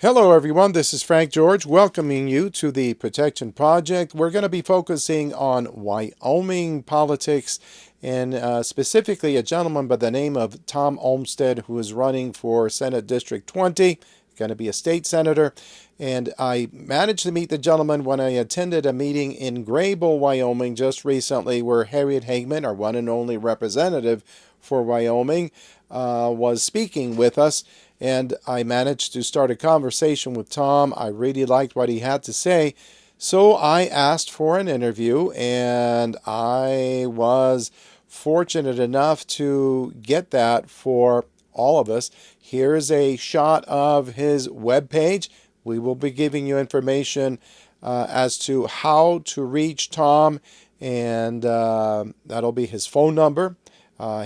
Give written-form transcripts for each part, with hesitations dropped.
Hello, everyone. This is Frank George welcoming you to the Protection Project. We're going to be focusing on Wyoming politics and specifically a gentleman by the name of Tom Olmstead, who is running for Senate District 20, going to be a state senator. And I managed to meet the gentleman when I attended a meeting in Grable, Wyoming just recently, where Harriet Hagman, our one and only representative for Wyoming, was speaking with us. And I managed to start a conversation with Tom. I really liked what he had to say. So I asked for an interview, and I was fortunate enough to get that for all of us. Here's a shot of his webpage. We will be giving you information as to how to reach Tom, and that'll be his phone number,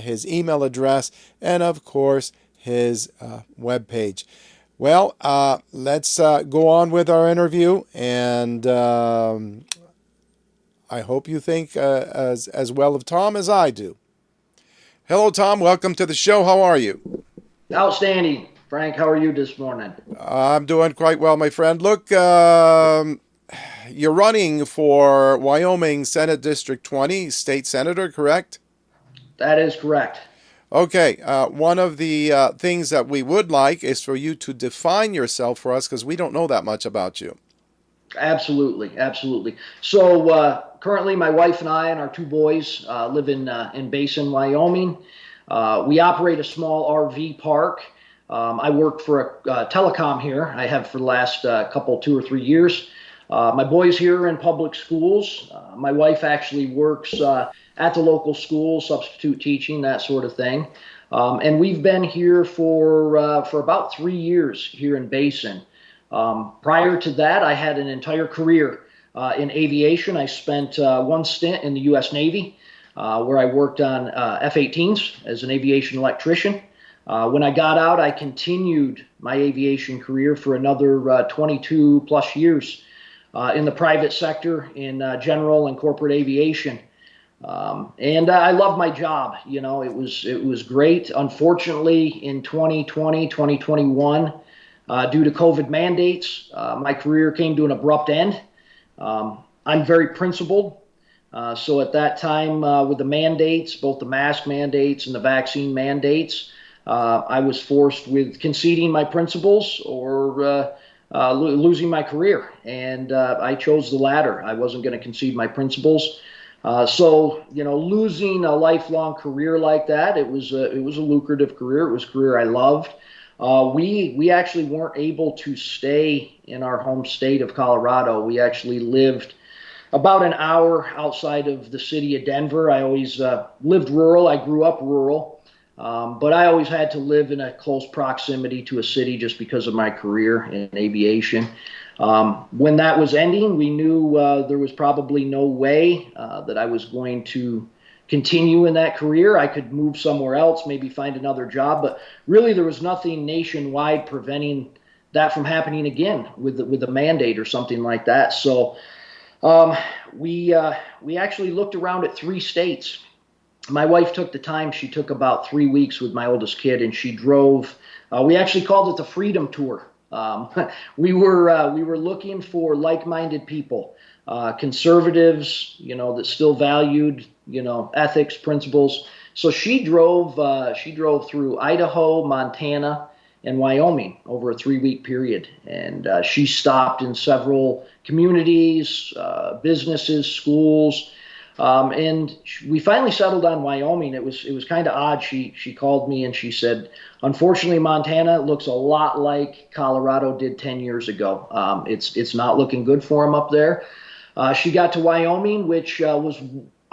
his email address, and of course, his webpage. Well, let's go on with our interview, and I hope you think as well of Tom as I do. Hello, Tom. Welcome to the show. How are you? Outstanding. Frank, how are you this morning? I'm doing quite well, my friend. Look, you're running for Wyoming Senate District 20, state senator, correct? That is correct. Okay, one of the things that we would like is for you to define yourself for us because we don't know that much about you. Absolutely, absolutely. So currently, my wife and I and our two boys live in Basin, Wyoming. We operate a small RV park. I work for a telecom here. I have for the last couple, 2 or 3 years. My boys here are in public schools. My wife actually works at the local school, substitute teaching, that sort of thing. And we've been here for about 3 years here in Basin. Prior to that, I had an entire career in aviation. I spent one stint in the U.S. Navy where I worked on F-18s as an aviation electrician. When I got out, I continued my aviation career for another 22 plus years in the private sector in general and corporate aviation. And I love my job. You know, it was great. Unfortunately, in 2020, 2021, due to COVID mandates, my career came to an abrupt end. I'm very principled. So at that time, with the mandates, both the mask mandates and the vaccine mandates, I was forced with conceding my principles or losing my career. And I chose the latter. I wasn't going to concede my principles. So, you know, losing a lifelong career like that, it was a lucrative career. It was a career I loved. We actually weren't able to stay in our home state of Colorado. We actually lived about an hour outside of the city of Denver. I always lived rural. I grew up rural. But I always had to live in a close proximity to a city just because of my career in aviation. When that was ending, we knew there was probably no way that I was going to continue in that career. I could move somewhere else, maybe find another job, but really there was nothing nationwide preventing that from happening again with the mandate or something like that. So we actually looked around at 3 states. My wife took the time. She took about 3 weeks with my oldest kid, and she drove. We actually called it the Freedom Tour. We were looking for like-minded people, conservatives, you know, that still valued, you know, ethics, principles. So she drove through Idaho, Montana, and Wyoming over a 3-week period, and she stopped in several communities, businesses, schools. And we finally settled on Wyoming. It was kind of odd. She called me and she said, unfortunately, Montana looks a lot like Colorado did 10 years ago. It's not looking good for them up there. She got to Wyoming, which was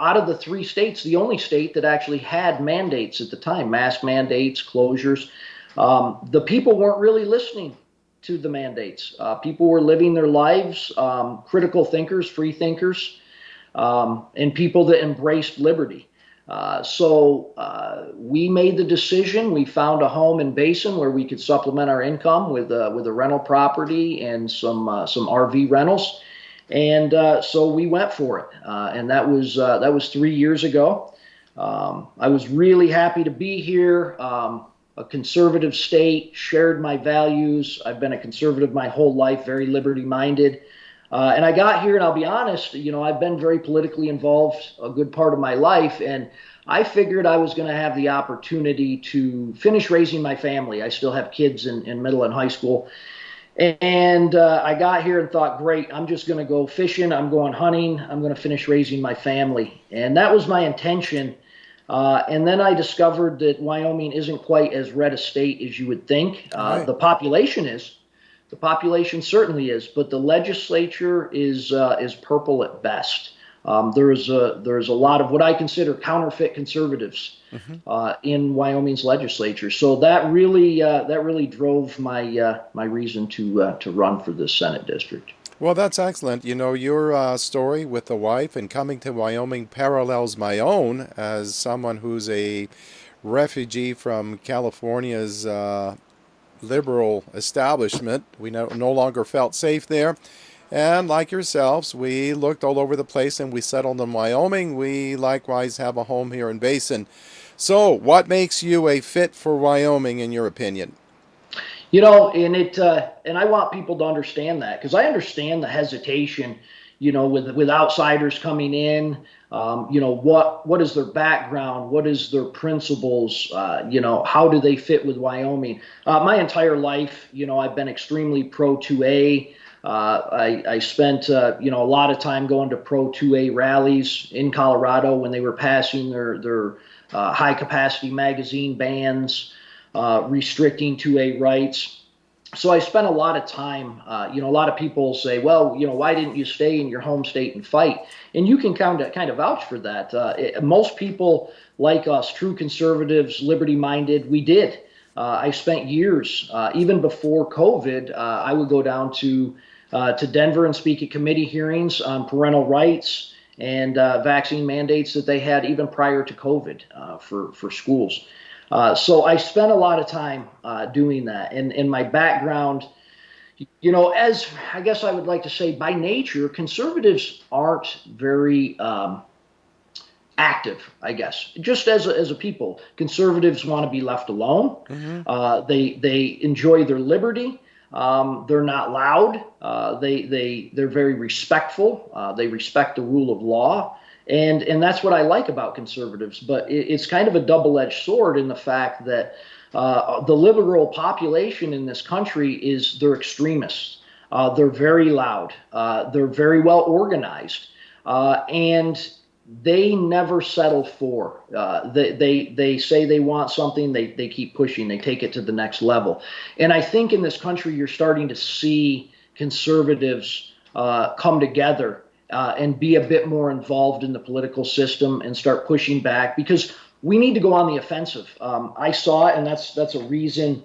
out of the 3 states, the only state that actually had mandates at the time, mask mandates, closures. The people weren't really listening to the mandates. People were living their lives, critical thinkers, free thinkers. And people that embraced liberty. So we made the decision. We found a home in Basin where we could supplement our income with a rental property and some RV rentals, and so we went for it. And that was 3 years ago. I was really happy to be here. a conservative state, shared my values. I've been a conservative my whole life, very liberty minded. And I got here, and I'll be honest, I've been very politically involved a good part of my life, and I figured I was going to have the opportunity to finish raising my family. I still have kids in middle and high school. And I got here and thought, great, I'm just going to go fishing. I'm going hunting. I'm going to finish raising my family. And that was my intention. And then I discovered that Wyoming isn't quite as red a state as you would think. Right. The population is. The population certainly is, but the legislature is purple at best. There's a lot of what I consider counterfeit conservatives in Wyoming's legislature. So that really drove my reason to run for this Senate district. Well, that's excellent. Your story with the wife and coming to Wyoming parallels my own as someone who's a refugee from California's liberal establishment. We no longer felt safe there. And like yourselves, we looked all over the place and we settled in Wyoming. We likewise have a home here in Basin. So, what makes you a fit for Wyoming, in your opinion? And I want people to understand that, because I understand the hesitation, with outsiders coming in. What is their background? What is their principles? How do they fit with Wyoming? My entire life, I've been extremely pro 2A. I spent a lot of time going to pro 2A rallies in Colorado when they were passing their high capacity magazine bans, restricting 2A rights. So I spent a lot of time, a lot of people say, well, why didn't you stay in your home state and fight? And you can kind of vouch for that. Most people like us, true conservatives, liberty-minded, we did. I spent years, even before COVID, I would go down to Denver and speak at committee hearings on parental rights and vaccine mandates that they had even prior to COVID for schools. So I spent a lot of time doing that. And my background, as I guess I would like to say, by nature, conservatives aren't very active, I guess. Just as a people, conservatives want to be left alone. They enjoy their liberty. They're not loud. They're very respectful. They respect the rule of law. And that's what I like about conservatives. But it's kind of a double-edged sword in the fact that the liberal population in this country they're extremists. They're very loud. They're very well organized. And they never settle for. They say they want something. They keep pushing. They take it to the next level. And I think in this country, you're starting to see conservatives come together and be a bit more involved in the political system and start pushing back, because we need to go on the offensive. I saw it, and that's a reason,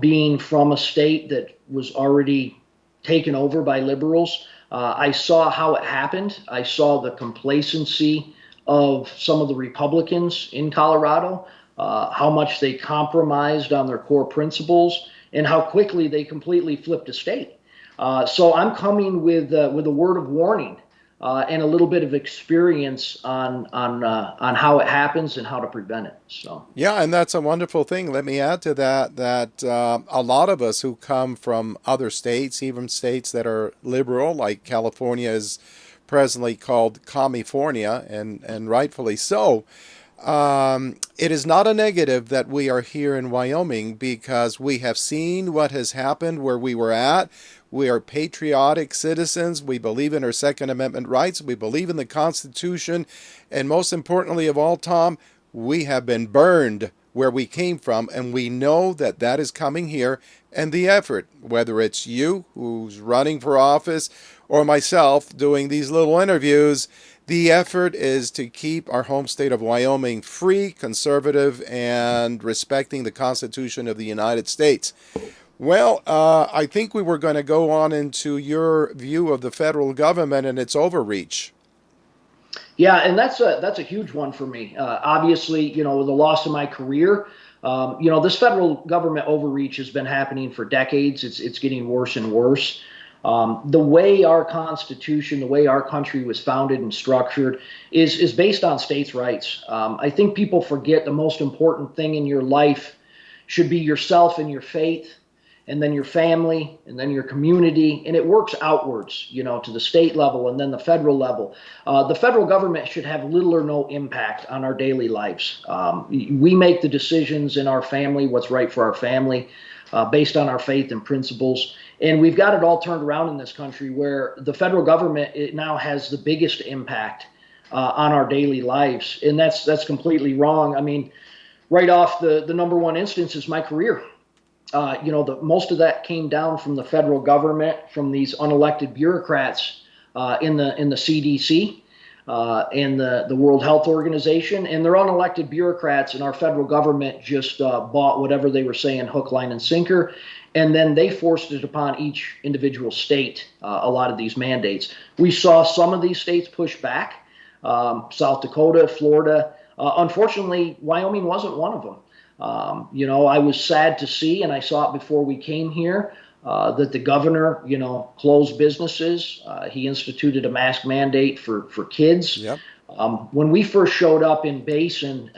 being from a state that was already taken over by liberals. I saw how it happened. I saw the complacency of some of the Republicans in Colorado, how much they compromised on their core principles, and how quickly they completely flipped a state. So I'm coming with a word of warning and a little bit of experience on how it happens and how to prevent it. So Yeah, and that's a wonderful thing. Let me add to that a lot of us who come from other states, even states that are liberal, like California is presently called California, and rightfully so. It is not a negative that we are here in Wyoming, because we have seen what has happened where we were at. We are patriotic citizens. We believe in our Second Amendment rights. We believe in the Constitution. And most importantly of all, Tom, we have been burned where we came from, and we know that that is coming here. And the effort, whether it's you who's running for office or myself doing these little interviews, the effort is to keep our home state of Wyoming free, conservative, and respecting the Constitution of the United States. Well, I think we were going to go on into your view of the federal government and its overreach. yeah, and that's a huge one for me. Obviously, with the loss of my career, this federal government overreach has been happening for decades. It's getting worse and worse. The way our Constitution, the way our country was founded and structured is based on states' rights. I think people forget the most important thing in your life should be yourself and your faith, and then your family, and then your community, and it works outwards, to the state level and then the federal level. The federal government should have little or no impact on our daily lives. We make the decisions in our family, what's right for our family, based on our faith and principles. And we've got it all turned around in this country where the federal government, it now has the biggest impact on our daily lives. And that's completely wrong. I mean, right off the number one instance is my career. Most of that came down from the federal government, from these unelected bureaucrats in the CDC and the World Health Organization, and their unelected bureaucrats in our federal government just bought whatever they were saying hook, line, and sinker, and then they forced it upon each individual state. A lot of these mandates, we saw some of these states push back. South Dakota, Florida. Unfortunately, Wyoming wasn't one of them. I was sad to see, and I saw it before we came here, that the governor, closed businesses. He instituted a mask mandate for kids. Yep. When we first showed up in Basin,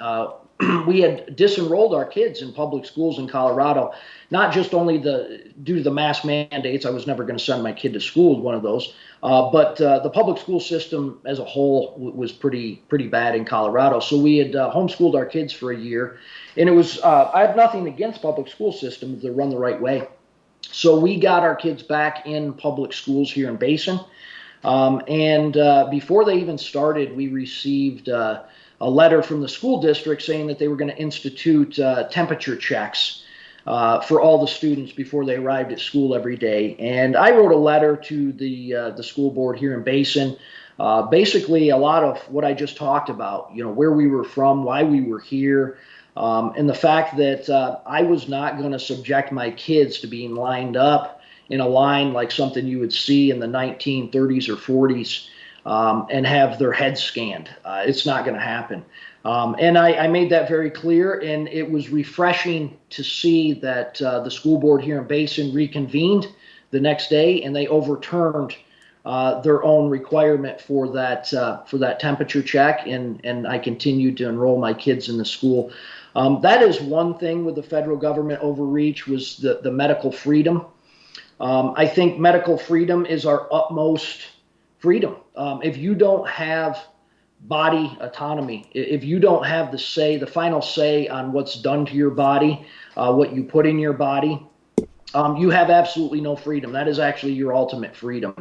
we had disenrolled our kids in public schools in Colorado, not just only due to the mask mandates. I was never going to send my kid to school with one of those, but the public school system as a whole was pretty bad in Colorado. So we had homeschooled our kids for a year, and it was I have nothing against public school systems that run the right way. So we got our kids back in public schools here in Basin, and before they even started, we received a letter from the school district saying that they were going to institute temperature checks for all the students before they arrived at school every day. And I wrote a letter to the school board here in Basin, basically a lot of what I just talked about, where we were from, why we were here, and the fact that I was not going to subject my kids to being lined up in a line like something you would see in the 1930s or 40s. And have their heads scanned. It's not going to happen. And I made that very clear, and it was refreshing to see that the school board here in Basin reconvened the next day, and they overturned their own requirement for that temperature check, and I continued to enroll my kids in the school. That is one thing with the federal government overreach, was the medical freedom. I think medical freedom is our utmost freedom. If you don't have body autonomy, if you don't have the final say on what's done to your body, what you put in your body, you have absolutely no freedom. That is actually your ultimate freedom,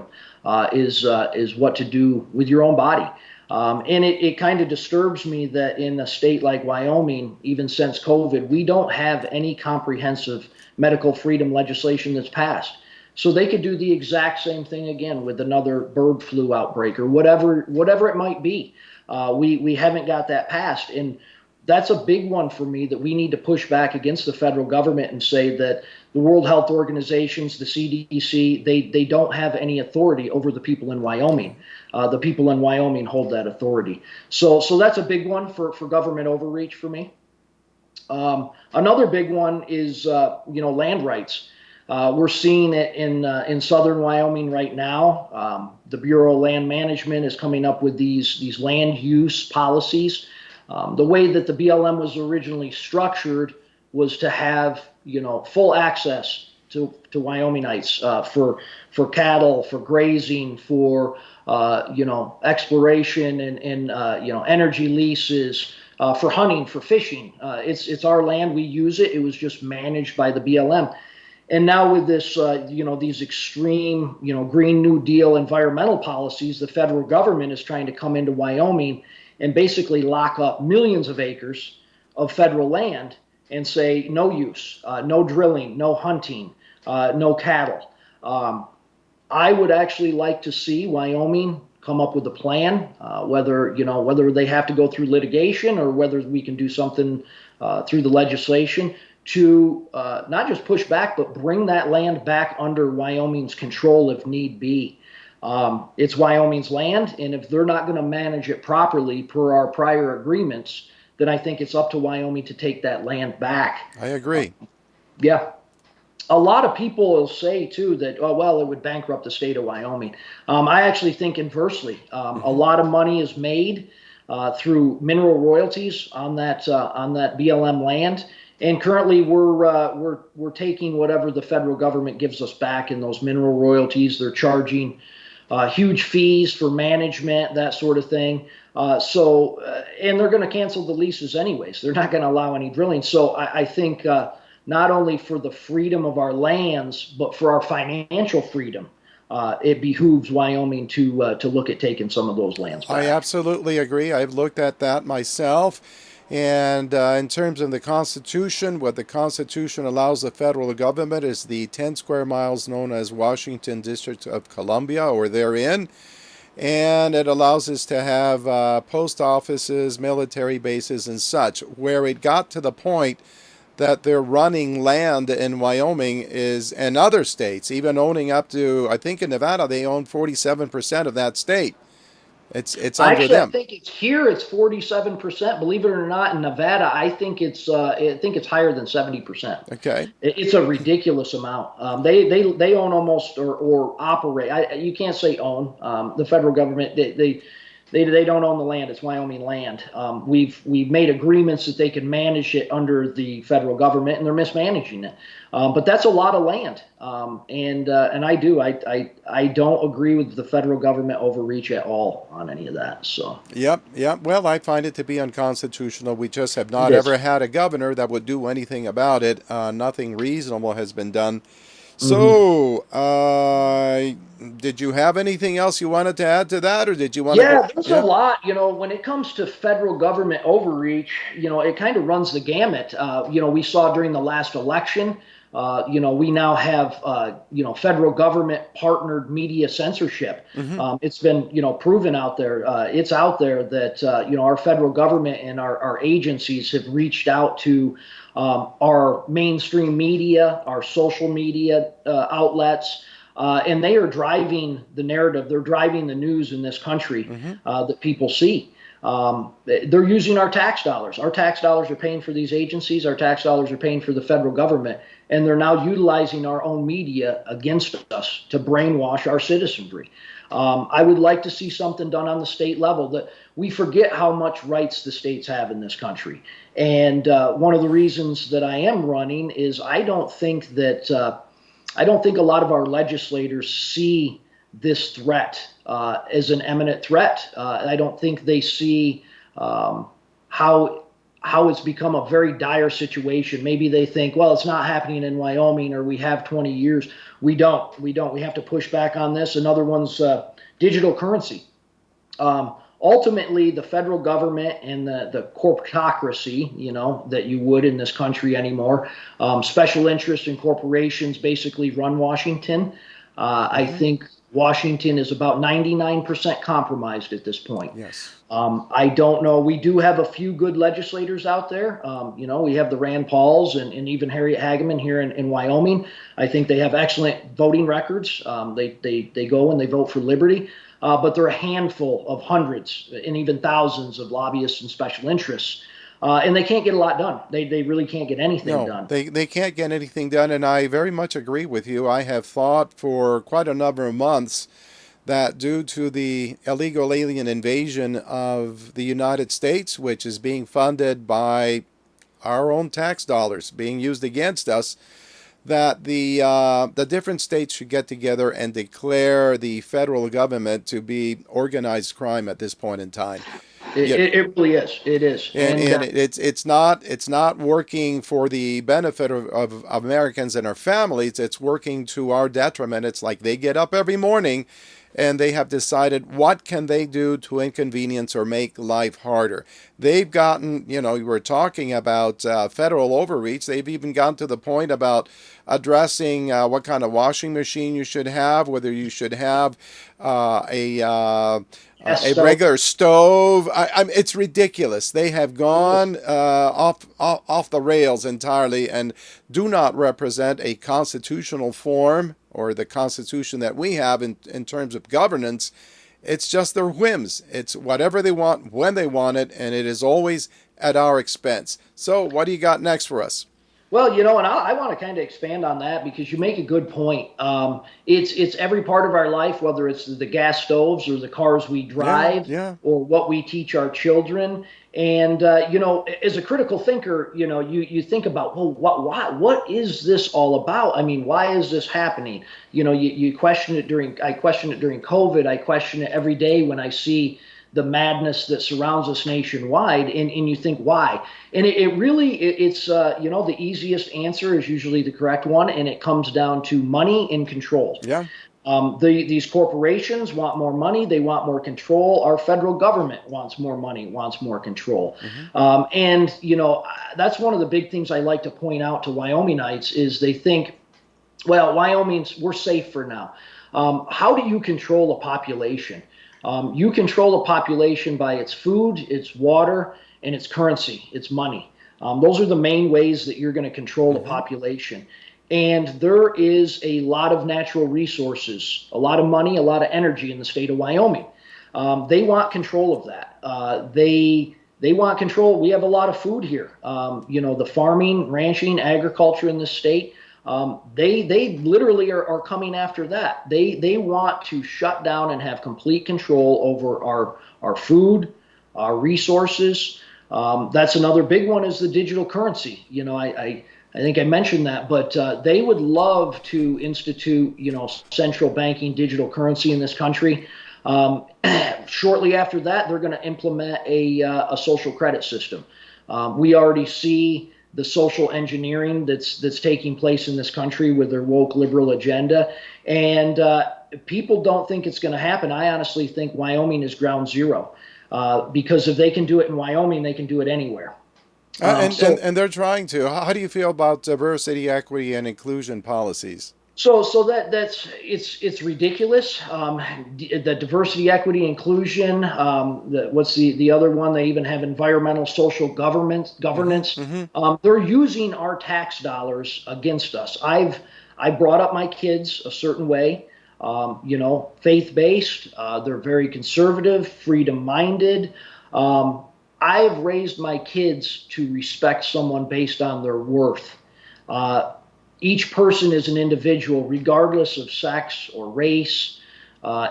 is what to do with your own body. And it kind of disturbs me that in a state like Wyoming, even since COVID, we don't have any comprehensive medical freedom legislation that's passed. So they could do the exact same thing again with another bird flu outbreak or whatever it might be. We haven't got that passed. And that's a big one for me, that we need to push back against the federal government and say that the World Health Organizations, the CDC, they don't have any authority over the people in Wyoming. The people in Wyoming hold that authority. So that's a big one for government overreach for me. Another big one is land rights. We're seeing it in southern Wyoming right now. The Bureau of Land Management is coming up with these land use policies. The way that the BLM was originally structured was to have full access to Wyomingites for cattle, for grazing, for exploration and energy leases, for hunting, for fishing. It's our land. We use it. It was just managed by the BLM. And now with this, these extreme, Green New Deal environmental policies, the federal government is trying to come into Wyoming and basically lock up millions of acres of federal land and say no use, no drilling, no hunting, no cattle. I would actually like to see Wyoming come up with a plan, whether they have to go through litigation or whether we can do something through the legislation to not just push back, but bring that land back under Wyoming's control if need be. It's Wyoming's land, and if they're not going to manage it properly per our prior agreements, then I think it's up to Wyoming to take that land back. I agree. Yeah. A lot of people will say, too, that, it would bankrupt the state of Wyoming. I actually think inversely. A lot of money is made through mineral royalties on that BLM land. And currently, we're taking whatever the federal government gives us back in those mineral royalties. They're charging huge fees for management, that sort of thing. And they're going to cancel the leases anyways. They're not going to allow any drilling. So I think not only for the freedom of our lands, but for our financial freedom, it behooves Wyoming to look at taking some of those lands I back. absolutely agree. I've looked at that myself. And in terms of the Constitution, what the Constitution allows the federal government is the 10 square miles known as Washington District of Columbia, or therein. And it allows us to have post offices, military bases, and such. Where it got to the point that they're running land in Wyoming is, and other states, even owning up to, I think in Nevada, they own 47% of that state. It's under Actually, I them. think it's here. It's 47%. Believe it or not, in Nevada, I think it's higher than 70%. Okay. It's a ridiculous amount. They own almost or operate. You can't say own. The federal government they don't own the land. It's Wyoming land. We've made agreements that they can manage it under the federal government, and they're mismanaging it. But that's a lot of land, and I don't agree with the federal government overreach at all on any of that. So Yep, yep. Well, I find it to be unconstitutional. We just have it not is. ever had a governor that would do anything about it. Nothing reasonable has been done. Hmm. So, did you have anything else you wanted to add to that, or did you want to go? Yeah, there's a Yeah. lot. When it comes to federal government overreach, it kind of runs the gamut. We saw during the last election. We now have federal government partnered media censorship. Hmm. It's been proven out there. It's out there that our federal government and our agencies have reached out to our mainstream media, our social media outlets. And they are driving the narrative. They're driving the news in this country Hmm. that people see. They're using our tax dollars. Our tax dollars are paying for these agencies. Our tax dollars are paying for the federal government. And they're now utilizing our own media against us to brainwash our citizenry. I would like to see something done on the state level. That we forget how much rights the states have in this country. And one of the reasons that I am running is I don't think a lot of our legislators see this threat as an imminent threat. I don't think they see how it's become a very dire situation. Maybe they think, well, it's not happening in Wyoming, or we have 20 years. We don't. We don't. We have to push back on this. Another one's digital currency. Ultimately, the federal government and the corporatocracy, that you would in this country anymore, special interest and corporations basically run Washington. I Hmm. think Washington is about 99% compromised at this point. Yes. I don't know. We do have a few good legislators out there. We have the Rand Pauls and even Harriet Hageman here in Wyoming. I think they have excellent voting records. They go and they vote for liberty. But there are a handful of hundreds and even thousands of lobbyists and special interests. And they can't get a lot done. They really can't get anything No, done. they can't get anything done, and I very much agree with you. I have thought for quite a number of months that due to the illegal alien invasion of the United States, which is being funded by our own tax dollars being used against us, that the different states should get together and declare the federal government to be organized crime at this point in time. It, Yeah, it, it really is. It is. and it's not working for the benefit of Americans and our families. It's working to our detriment. It's like they get up every morning and they have decided what can they do to inconvenience or make life harder. They've gotten, we were talking about federal overreach. They've even gotten to the point about addressing what kind of washing machine you should have, whether you should have Yes, a so regular stove. It's ridiculous. They have it is. gone off the rails entirely and do not represent a constitutional form or the constitution that we have in terms of governance. It's just their whims. It's whatever they want, when they want it, and it is always at our expense. So, what do you got next for us? Well, and I want to kind of expand on that because you make a good point. It's every part of our life, whether it's the gas stoves or the cars we Yeah, drive yeah. or what we teach our children. And as a critical thinker, you think about, well, what is this all about? I mean, why is this happening? You question it during I question it during COVID. I question it every day when I see the madness that surrounds us nationwide, and you think why, and it's the easiest answer is usually the correct one, and it comes down to money and control. Yeah. These corporations want more money, they want more control. Our federal government wants more money, wants more control. Hmm. And that's one of the big things I like to point out to Wyomingites is they think, well, Wyoming's we're safe for now. How do you control a population? You control a population by its food, its water, and its currency, its money. Those are the main ways that you're going to control a Hmm. population. And there is a lot of natural resources, a lot of money, a lot of energy in the state of Wyoming. They want control of that. They want control. We have a lot of food here. The farming, ranching, agriculture in this state. They literally are coming after that. They want to shut down and have complete control over our food, our resources. That's another big one is the digital currency. I think I mentioned that, but they would love to institute central banking digital currency in this country. Um, Shortly after that, they're going to implement a social credit system. We already see the social engineering that's taking place in this country with their woke liberal agenda, and people don't think it's going to happen. I honestly think Wyoming is ground zero, because if they can do it in Wyoming, they can do it anywhere. Um, And, and so and they're trying to. How do you feel about diversity, equity, and inclusion policies? So it's ridiculous. The diversity, equity, inclusion. What's the other one? They even have environmental, social Hmm. governance. Hmm. They're using our tax dollars against us. I brought up my kids a certain way. Faith based. They're very conservative, freedom minded. Um, I've raised my kids to respect someone based on their worth. Uh, each person is an individual, regardless of sex or race.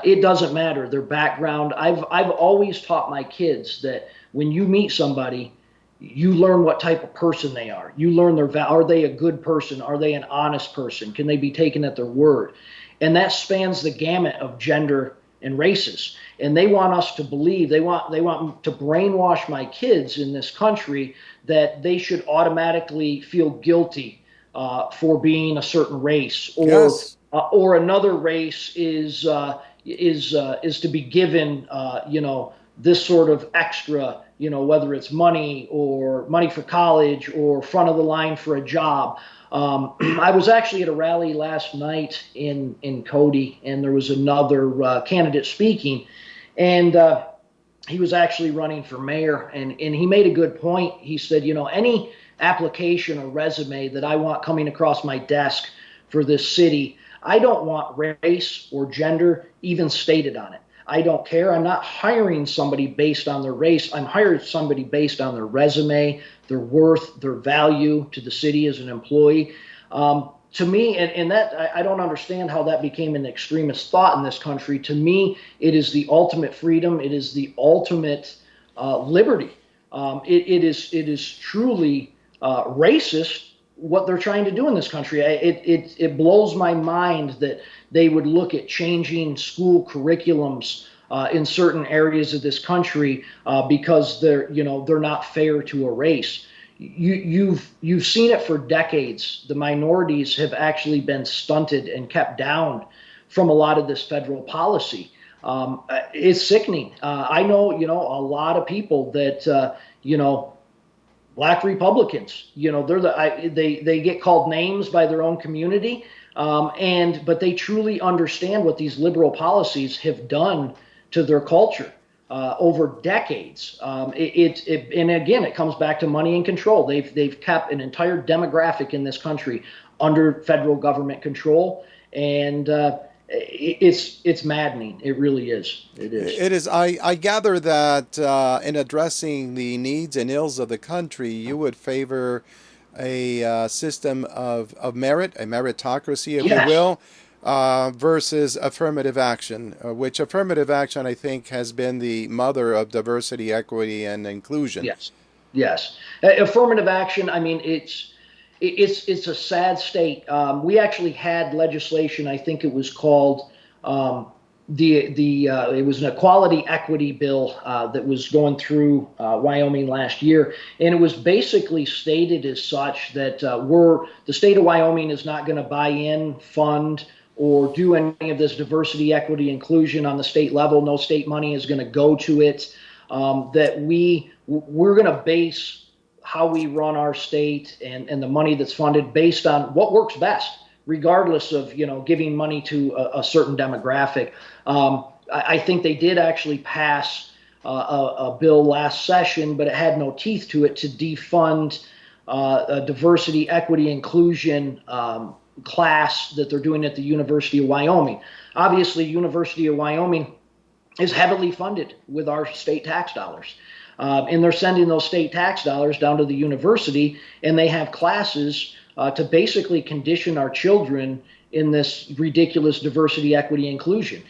It doesn't matter their background. I've always taught my kids that when you meet somebody, you learn what type of person they are. You learn are they a good person? Are they an honest person? Can they be taken at their word? And that spans the gamut of gender and races. And they want us to believe they want to brainwash my kids in this country that they should automatically feel guilty for being a certain race, Yes. or another race is to be given this sort of extra, whether it's money or money for college or front of the line for a job. I was actually at a rally last night in Cody, and there was another candidate speaking, and he was actually running for mayor, and he made a good point. He said, any application or resume that I want coming across my desk for this city, I don't want race or gender even stated on it. I don't care. I'm not hiring somebody based on their race. I'm hiring somebody based on their resume, their worth, their value to the city as an employee. To me, and that I don't understand how that became an extremist thought in this country. To me, it is the ultimate freedom. It is the ultimate liberty. It is truly racist what they're trying to do in this country. It blows my mind that they would look at changing school curriculums in certain areas of this country because they're not fair to a race. You've seen it for decades. The minorities have actually been stunted and kept down from a lot of this federal policy. It's sickening. I know a lot of people that black Republicans. They get called names by their own community, but they truly understand what these liberal policies have done to their culture over decades. And again, it comes back to money and control. They've kept an entire demographic in this country under federal government control, and it's maddening. It really is. It is. It is. I gather that in addressing the needs and ills of the country, you would favor a system of merit, a meritocracy, if you Yes, will, versus affirmative action, which affirmative action I think has been the mother of diversity, equity, and inclusion. yes, yes. Affirmative action. I mean, it's a sad state. We actually had legislation. I think it was called um, the it was an equality equity bill that was going through Wyoming last year, and it was basically stated as such that the state of Wyoming is not going to buy in, fund, or do any of this diversity, equity, inclusion on the state level. No state money is going to go to it. That we're going to base how we run our state and the money that's funded based on what works best, regardless of giving money to a certain demographic. I think they did actually pass a bill last session, but it had no teeth to it to defund a diversity, equity, inclusion class that they're doing at the University of Wyoming. Obviously, University of Wyoming is heavily funded with our state tax dollars. And they're sending those state tax dollars down to the university, and they have classes to basically condition our children in this ridiculous diversity, equity, inclusion.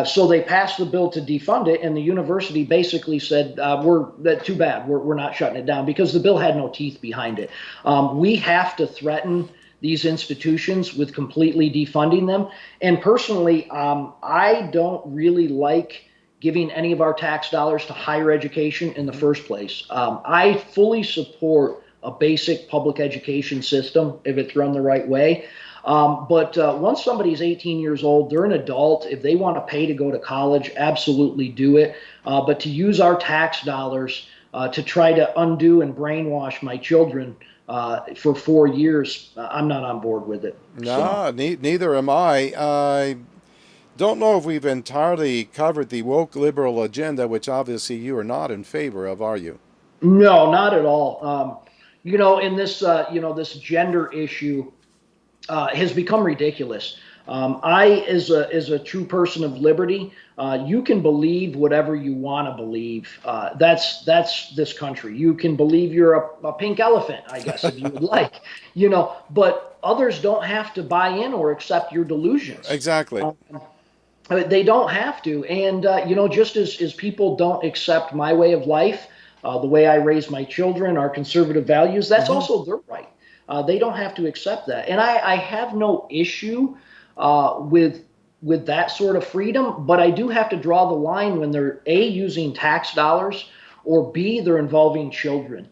So they passed the bill to defund it, and the university basically said, too bad, we're not shutting it down, because the bill had no teeth behind it. We have to threaten these institutions with completely defunding them. And personally, I don't really like giving any of our tax dollars to higher education in the first place. I fully support a basic public education system if it's run the right way. But once somebody's 18 years old, they're an adult. If they want to pay to go to college, absolutely do it. But to use our tax dollars to try to undo and brainwash my children for 4 years, I'm not on board with it. No, neither am I. I don't know if we've entirely covered the woke liberal agenda, which obviously you are not in favor of, are you? No, not at all. In this, this gender issue has become ridiculous. As a true person of liberty, you can believe whatever you want to believe. That's this country. You can believe you're a pink elephant, I guess, if you would like. But others don't have to buy in or accept your delusions. Exactly. They don't have to. And, just as people don't accept my way of life, the way I raise my children, our conservative values, that's also their right. They don't have to accept that. And I have no issue with that sort of freedom, but I do have to draw the line when they're A, using tax dollars, or B, they're involving children.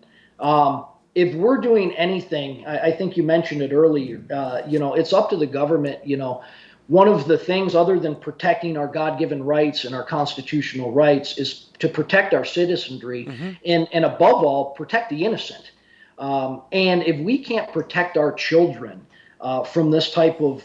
If we're doing anything, I think you mentioned it earlier, it's up to the government. One of the things, other than protecting our God-given rights and our constitutional rights, is to protect our citizenry and above all, protect the innocent. And if we can't protect our children from this type of,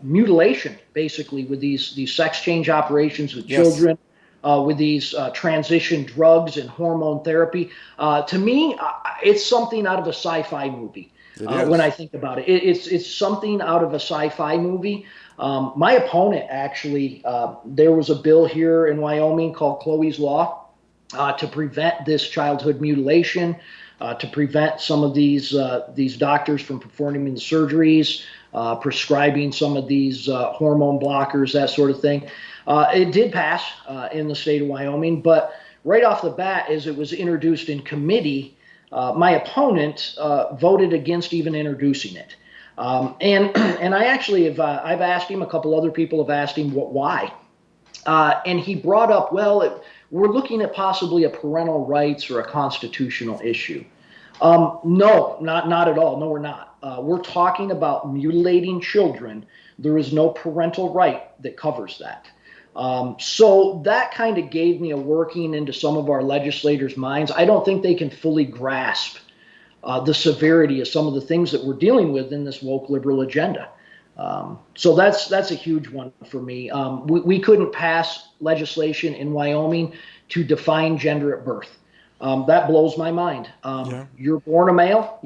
mutilation, basically, with these sex change operations with children, with these transition drugs and hormone therapy, to me, it's something out of a sci-fi movie. When I think about it, it's something out of a sci-fi movie. My opponent actually, there was a bill here in Wyoming called Chloe's Law to prevent this childhood mutilation, to prevent some of these doctors from performing the surgeries, prescribing some of these hormone blockers, that sort of thing. It did pass in the state of Wyoming, but right off the bat, as it was introduced in committee, my opponent voted against even introducing it. And I actually have I've asked him, a couple other people have asked him why. And he brought up, we're looking at possibly a parental rights or a constitutional issue. No, not at all. No, we're not. We're talking about mutilating children. There is no parental right that covers that. So that kind of gave me a working into some of our legislators' minds. I don't think they can fully grasp the severity of some of the things that we're dealing with in this woke liberal agenda. So that's a huge one for me. We couldn't pass legislation in Wyoming to define gender at birth. That blows my mind. You're born a male,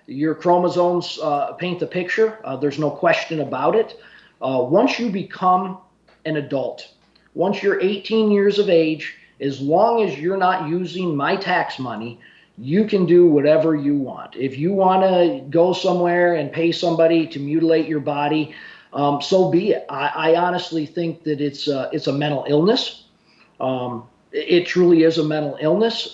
your chromosomes paint the picture. There's no question about it. Once you become an adult, once you're 18 years of age, as long as you're not using my tax money, you can do whatever you want. If you want to go somewhere and pay somebody to mutilate your body, so be it. I honestly think that it's a mental illness. It truly is a mental illness.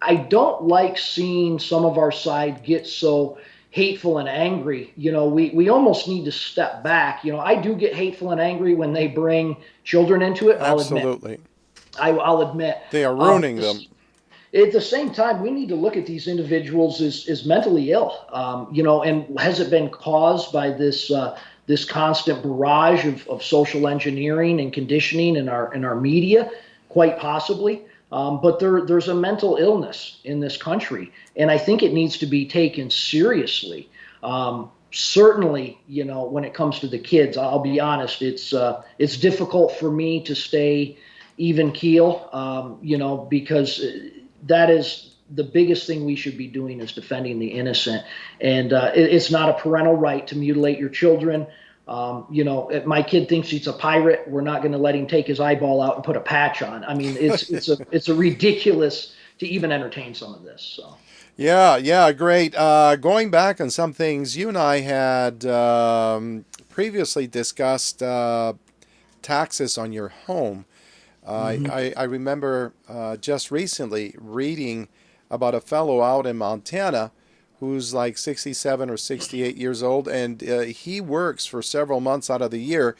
I don't like seeing some of our side get so hateful and angry. We almost need to step back. I do get hateful and angry when they bring children into it. I'll admit. Absolutely. I'll admit. They are ruining them. At the same time, we need to look at these individuals as mentally ill. And has it been caused by this constant barrage of social engineering and conditioning in our media? Quite possibly. But there's a mental illness in this country, and I think it needs to be taken seriously. Certainly, when it comes to the kids, I'll be honest, it's difficult for me to stay even keel, because that is the biggest thing we should be doing is defending the innocent. And it's not a parental right to mutilate your children. If my kid thinks he's a pirate, we're not going to let him take his eyeball out and put a patch on. I mean, it's a ridiculous to even entertain some of this. So. Yeah, great. Going back on some things, you and I had previously discussed taxes on your home. I remember just recently reading about a fellow out in Montana who's like 67 or 68 years old, and he works for several months out of the year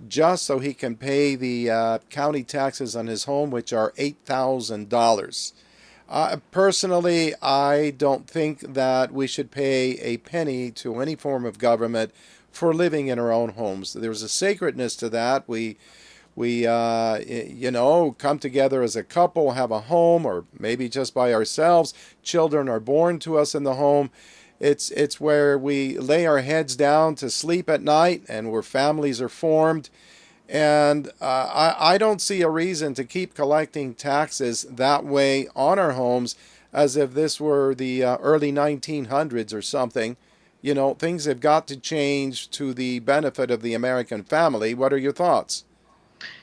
just so he can pay the county taxes on his home, which are $8,000. Personally, I don't think that we should pay a penny to any form of government for living in our own homes. There's a sacredness to that. We come together as a couple, have a home, or maybe just by ourselves. Children are born to us in the home. It's where we lay our heads down to sleep at night and where families are formed. And I don't see a reason to keep collecting taxes that way on our homes as if this were the early 1900s or something. Things have got to change to the benefit of the American family. What are your thoughts?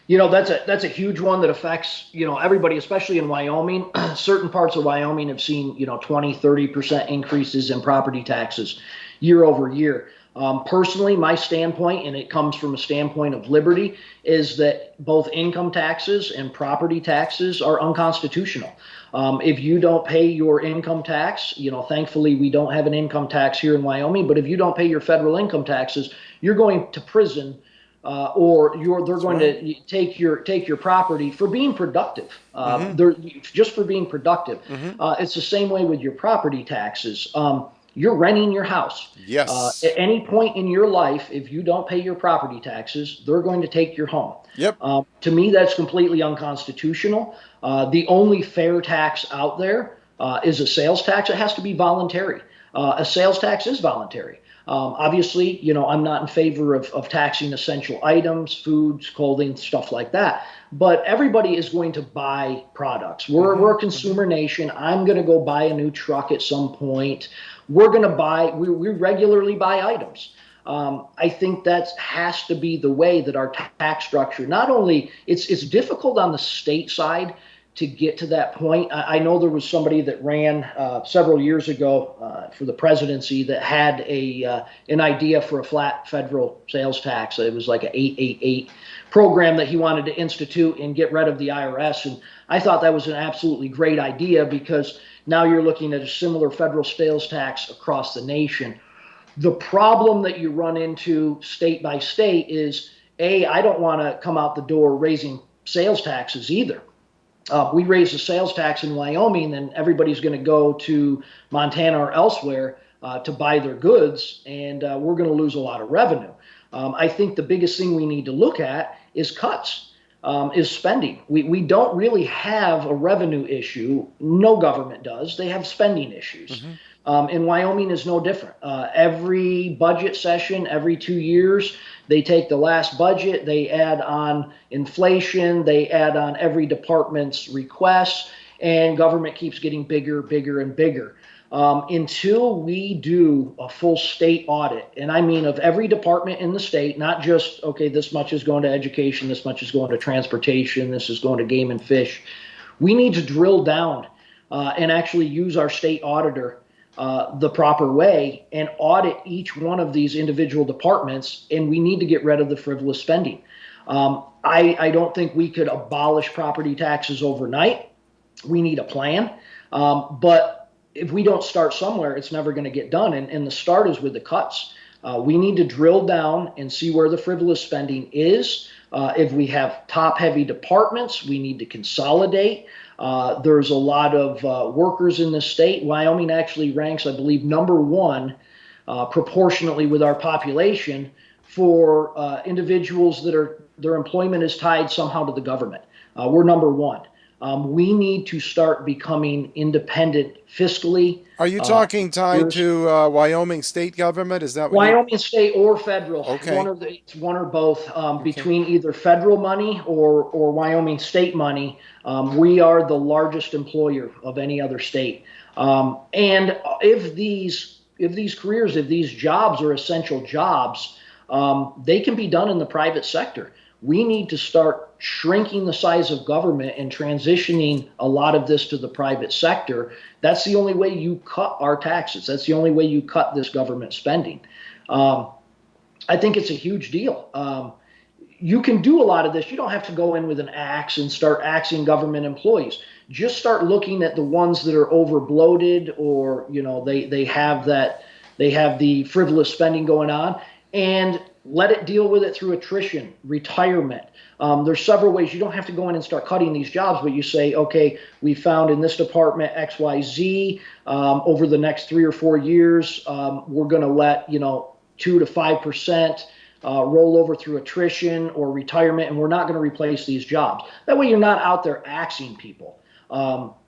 That's a huge one that affects, everybody, especially in Wyoming. Certain parts of Wyoming have seen, 20-30% increases in property taxes year over year. Personally, my standpoint, and it comes from a standpoint of liberty, is that both income taxes and property taxes are unconstitutional. If you don't pay your income tax, thankfully we don't have an income tax here in Wyoming, but if you don't pay your federal income taxes, you're going to prison. They're going to take your property for being productive. They're just for being productive. It's the same way with your property taxes. You're renting your house. Yes. At any point in your life, if you don't pay your property taxes, they're going to take your home. Yep. To me, that's completely unconstitutional. The only fair tax out there is a sales tax. It has to be voluntary. A sales tax is voluntary. Obviously, I'm not in favor of taxing essential items, foods, clothing, stuff like that. But everybody is going to buy products. We're a consumer nation. I'm going to go buy a new truck at some point. We're going to we regularly buy items. I think that has to be the way that our tax structure, not only, it's difficult on the state side to get to that point. I know there was somebody that ran several years ago for the presidency that had an idea for a flat federal sales tax. It was like an 888 program that he wanted to institute and get rid of the IRS. And I thought that was an absolutely great idea because now you're looking at a similar federal sales tax across the nation. The problem that you run into state by state is, I don't want to come out the door raising sales taxes either. We raise the sales tax in Wyoming, then everybody's going to go to Montana or elsewhere to buy their goods, and we're going to lose a lot of revenue. I think the biggest thing we need to look at is cuts, is spending. We don't really have a revenue issue. No government does. They have spending issues. And Wyoming is no different. Every budget session, every 2 years, they take the last budget, they add on inflation, they add on every department's requests, and government keeps getting bigger, bigger, and bigger. Until we do a full state audit, and I mean of every department in the state, not just, okay, this much is going to education, this much is going to transportation, this is going to game and fish. We need to drill down and actually use our state auditor the proper way and audit each one of these individual departments. And we need to get rid of the frivolous spending. I don't think we could abolish property taxes overnight. We need a plan. But if we don't start somewhere, it's never going to get done. And the start is with the cuts. We need to drill down and see where the frivolous spending is. If we have top-heavy departments, we need to consolidate. There's a lot of workers in the state. Wyoming actually ranks, I believe, #1 proportionately with our population for individuals that are their employment is tied somehow to the government. We're #1. We need to start becoming independent fiscally. Are you talking tied to Wyoming state government? Is that what you? Wyoming state or federal, Okay. it's one or both. Okay. Between either federal money or Wyoming state money, we are the largest employer of any other state. And if these careers, if these jobs are essential jobs, they can be done in the private sector. We need to start shrinking the size of government and transitioning a lot of this to the private sector. That's the only way you cut our taxes. That's the only way you cut this government spending. I think it's a huge deal. You can do a lot of this. You don't have to go in with an axe and start axing government employees. Just start looking at the ones that are over bloated, or they have the frivolous spending going on, and let it deal with it through attrition, retirement. There's several ways. You don't have to go in and start cutting these jobs, but you say, okay, we found in this department XYZ. Over the next 3 or 4 years, we're going to let 2 to 5% roll over through attrition or retirement, and we're not going to replace these jobs. That way, you're not out there axing people.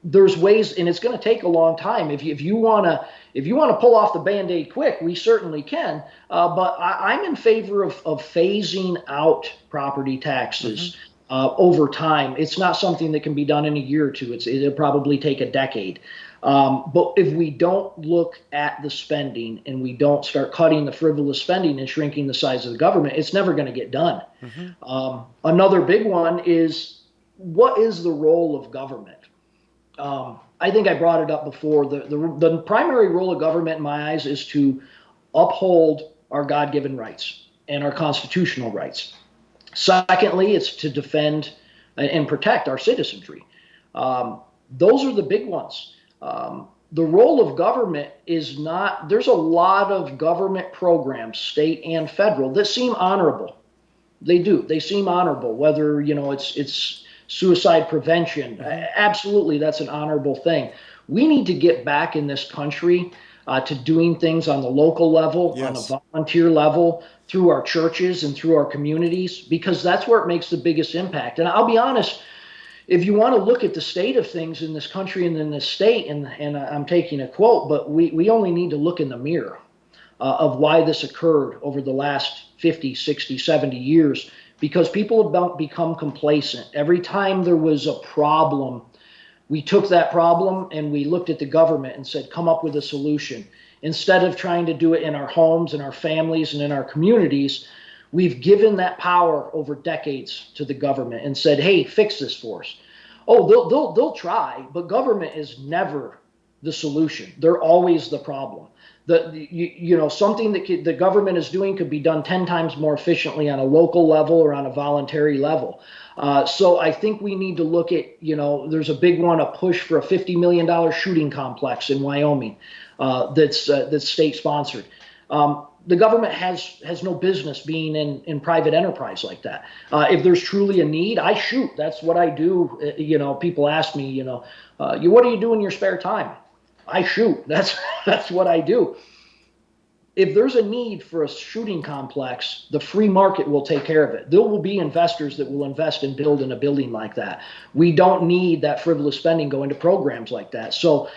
There's ways, and it's going to take a long time. If you want to pull off the Band-Aid quick, we certainly can. But I'm in favor of phasing out property taxes over time. It's not something that can be done in a year or two. It'll probably take a decade. But if we don't look at the spending and we don't start cutting the frivolous spending and shrinking the size of the government, it's never going to get done. Another big one is, what is the role of government? I think I brought it up before. The primary role of government, in my eyes, is to uphold our God-given rights and our constitutional rights. Secondly, it's to defend and protect our citizenry. Those are the big ones. The role of government is not, there's a lot of government programs, state and federal, that seem honorable. They do. They seem honorable, whether, it's suicide prevention. Absolutely, that's an honorable thing. We need to get back in this country to doing things on the local level, on a volunteer level, through our churches and through our communities, because that's where it makes the biggest impact. And I'll be honest, if you want to look at the state of things in this country and in this state, and I'm taking a quote, but we only need to look in the mirror of why this occurred over the last 50, 60, 70 years. Because people have become complacent. Every time there was a problem, we took that problem and we looked at the government and said, come up with a solution. Instead of trying to do it in our homes and our families and in our communities, we've given that power over decades to the government and said, hey, fix this for us. Oh, they'll try, but government is never the solution. They're always the problem. Something that the government is doing could be done 10 times more efficiently on a local level or on a voluntary level. So I think we need to look at, there's a big one, a push for a $50 million shooting complex in Wyoming that's state sponsored. The government has no business being in private enterprise like that. If there's truly a need, I shoot. That's what I do. People ask me, what do you do in your spare time? I shoot. That's what I do. If there's a need for a shooting complex, the free market will take care of it. There will be investors that will invest and build in a building like that. We don't need that frivolous spending going to programs like that. So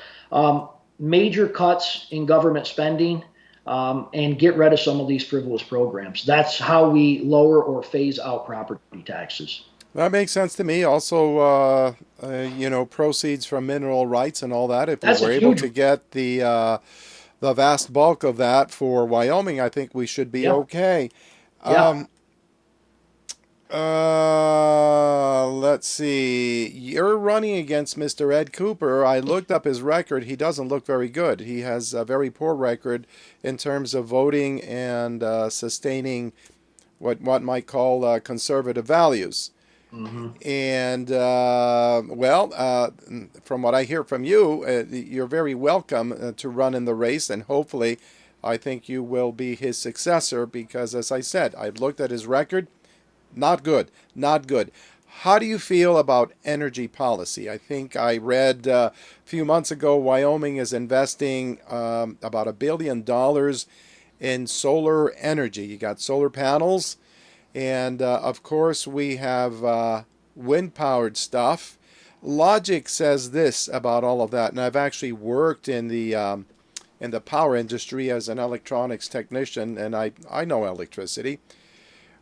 major cuts in government spending and get rid of some of these frivolous programs. That's how we lower or phase out property taxes. That makes sense to me. Also, proceeds from mineral rights and all that. If we were able to get the vast bulk of that for Wyoming, I think we should be okay. Let's see. You're running against Mr. Ed Cooper. I looked up his record. He doesn't look very good. He has a very poor record in terms of voting and sustaining what might call conservative values. Hmm. And from what I hear from you, you're very welcome to run in the race, and hopefully, I think you will be his successor because, as I said, I've looked at his record. Not good. Not good. How do you feel about energy policy? I think I read a few months ago Wyoming is investing about $1 billion in solar energy. You got solar panels, and of course, we have wind powered stuff. Logic says this about all of that, and I've actually worked in the power industry as an electronics technician, and I know electricity.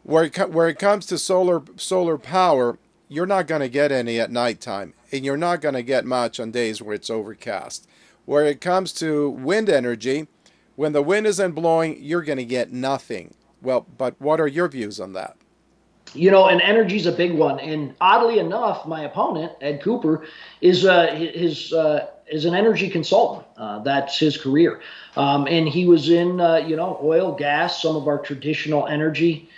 Where it comes to solar power, you're not going to get any at nighttime, and you're not going to get much on days where it's overcast. Where it comes to wind energy, when the wind isn't blowing, you're going to get nothing. Well, but what are your views on that? And energy's a big one. And oddly enough, my opponent, Ed Cooper, is an energy consultant. That's his career, and he was in oil, gas, some of our traditional energy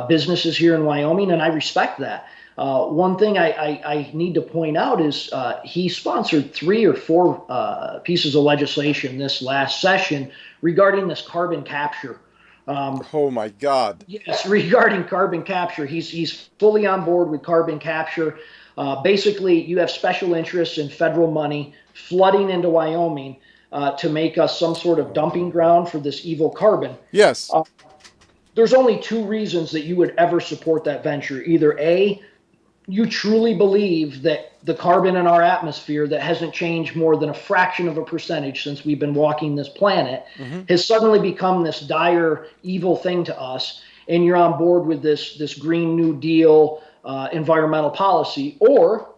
businesses here in Wyoming, and I respect that. One thing I need to point out is he sponsored three or four pieces of legislation this last session regarding this carbon capture. Oh my God. Yes, regarding carbon capture, he's fully on board with carbon capture. Basically, you have special interests in federal money flooding into Wyoming to make us some sort of dumping ground for this evil carbon. Yes. There's only two reasons that you would ever support that venture. Either A, you truly believe that the carbon in our atmosphere that hasn't changed more than a fraction of a percentage since we've been walking this planet has suddenly become this dire, evil thing to us, and you're on board with this Green New Deal environmental policy, or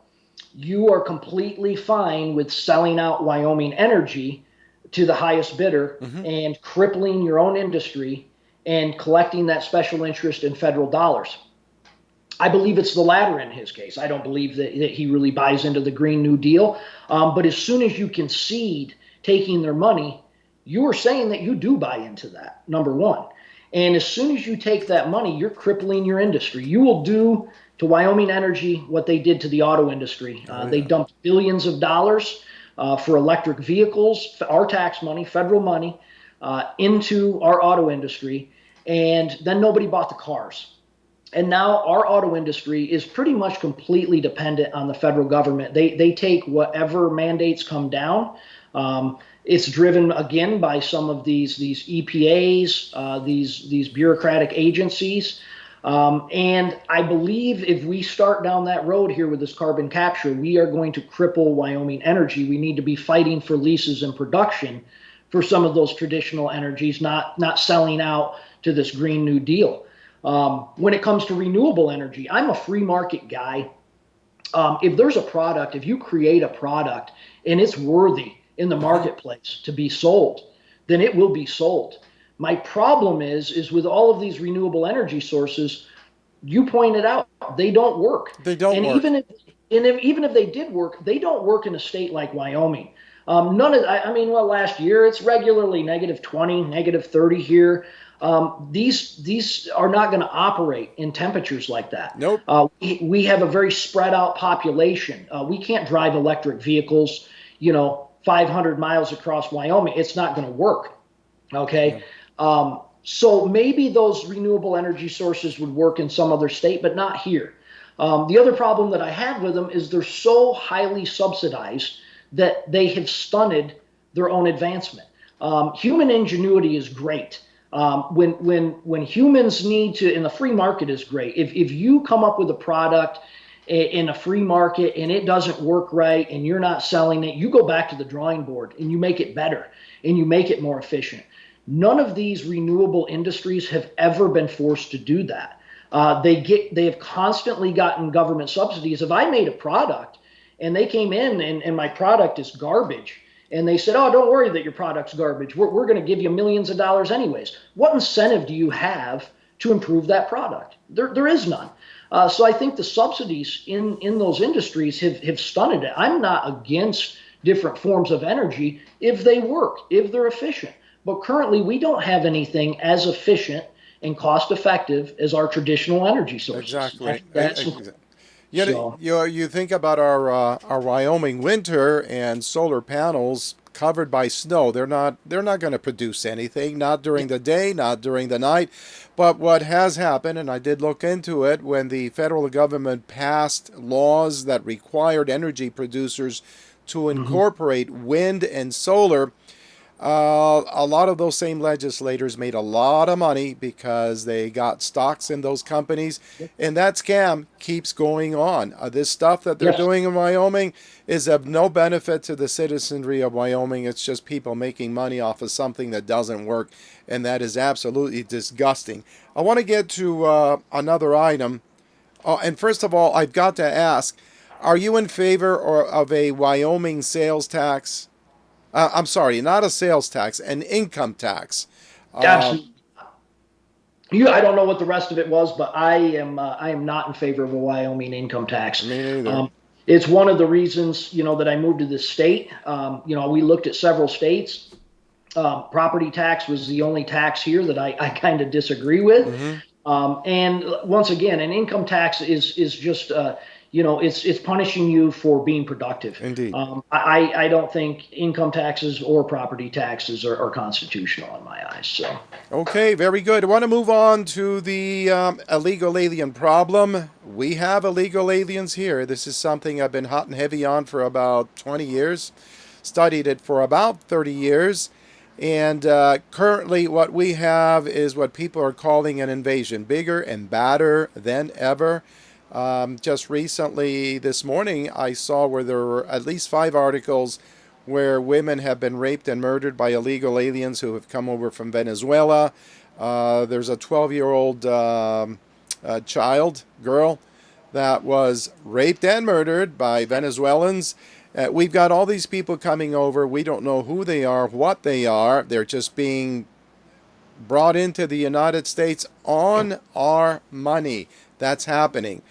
you are completely fine with selling out Wyoming Energy to the highest bidder and crippling your own industry and collecting that special interest in federal dollars. I believe it's the latter in his case. I don't believe that he really buys into the Green New Deal. But as soon as you concede taking their money, you are saying that you do buy into that, number one. And as soon as you take that money, you're crippling your industry. You will do to Wyoming Energy what they did to the auto industry. They dumped billions of dollars for electric vehicles, our tax money, federal money, into our auto industry. And then nobody bought the cars. And now our auto industry is pretty much completely dependent on the federal government. They take whatever mandates come down. It's driven again by some of these EPAs, these bureaucratic agencies. And I believe if we start down that road here with this carbon capture, we are going to cripple Wyoming Energy. We need to be fighting for leases and production for some of those traditional energies, not selling out to this Green New Deal. When it comes to renewable energy, I'm a free market guy. If there's a product, if you create a product and it's worthy in the marketplace to be sold, then it will be sold. My problem is with all of these renewable energy sources, you pointed out, they don't work. They don't and work. Even if they did work, they don't work in a state like Wyoming. Last year it's regularly -20, -30 here. These are not going to operate in temperatures like that. Nope. We have a very spread out population. We can't drive electric vehicles, 500 miles across Wyoming. It's not going to work. Okay. Yeah. So maybe those renewable energy sources would work in some other state, but not here. The other problem that I have with them is they're so highly subsidized that they have stunted their own advancement. Human ingenuity is great. When humans need to, and the free market is great. If you come up with a product in a free market and it doesn't work right and you're not selling it, you go back to the drawing board and you make it better and you make it more efficient. None of these renewable industries have ever been forced to do that. They have constantly gotten government subsidies. If I made a product and they came in and my product is garbage, and they said, oh, don't worry that your product's garbage. We're going to give you millions of dollars anyways. What incentive do you have to improve that product? There is none. So I think the subsidies in those industries have stunted it. I'm not against different forms of energy if they work, if they're efficient. But currently, we don't have anything as efficient and cost effective as our traditional energy sources. Exactly. That's so. You think about our Wyoming winter and solar panels covered by snow. They're not going to produce anything. Not during the day, not during the night. But what has happened, and I did look into it, when the federal government passed laws that required energy producers to Mhm. incorporate wind and solar, a lot of those same legislators made a lot of money because they got stocks in those companies, and that scam keeps going on. This stuff that they're Yes. doing in Wyoming is of no benefit to the citizenry of Wyoming. It's just people making money off of something that doesn't work, and that is absolutely disgusting. I want to get to another item. And first of all, I've got to ask, are you in favor of a Wyoming sales tax? I'm sorry, not a sales tax, an income tax. Um, Absolutely. I don't know what the rest of it was, but I am not in favor of a Wyoming income tax. Me neither. Um, it's one of the reasons that I moved to this state. We looked at several states. Property tax was the only tax here that I kind of disagree with. Hmm. And once again, an income tax is just it's punishing you for being productive. Indeed. I don't think income taxes or property taxes are constitutional in my eyes. So. Okay, very good. I want to move on to the illegal alien problem. We have illegal aliens here. This is something I've been hot and heavy on for about 20 years, studied it for about 30 years. And currently, what we have is what people are calling an invasion, bigger and badder than ever. Just recently, this morning, I saw where there were at least 5 articles where women have been raped and murdered by illegal aliens who have come over from Venezuela. There's a 12-year-old girl, that was raped and murdered by Venezuelans. We've got all these people coming over. We don't know who they are, what they are. They're just being brought into the United States on our money. That's happening.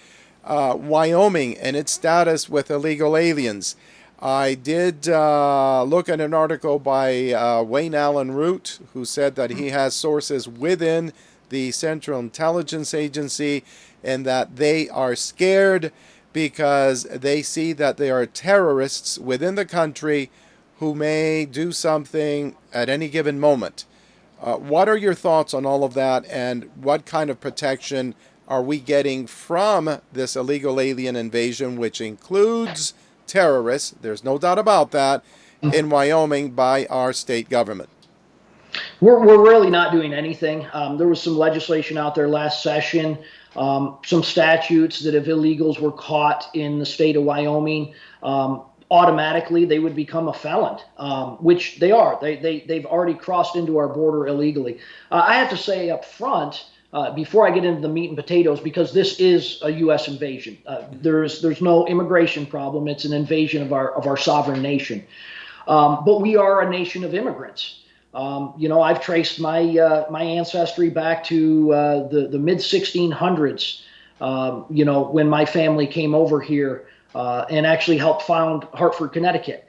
Wyoming and its status with illegal aliens. I did look at an article by Wayne Allen Root, who said that he has sources within the Central Intelligence Agency and that they are scared because they see that there are terrorists within the country who may do something at any given moment. What are your thoughts on all of that, and what kind of protection are we getting from this illegal alien invasion, which includes terrorists, there's no doubt about that, in Wyoming by our state government? We're really not doing anything. There was some legislation out there last session, some statutes that if illegals were caught in the state of Wyoming, automatically they would become a felon, which they are. They've already crossed into our border illegally. I have to say up front, before I get into the meat and potatoes, because this is a U.S. invasion. There's no immigration problem. It's an invasion of our sovereign nation. But we are a nation of immigrants. I've traced my ancestry back to the mid 1600s. When my family came over here and actually helped found Hartford, Connecticut.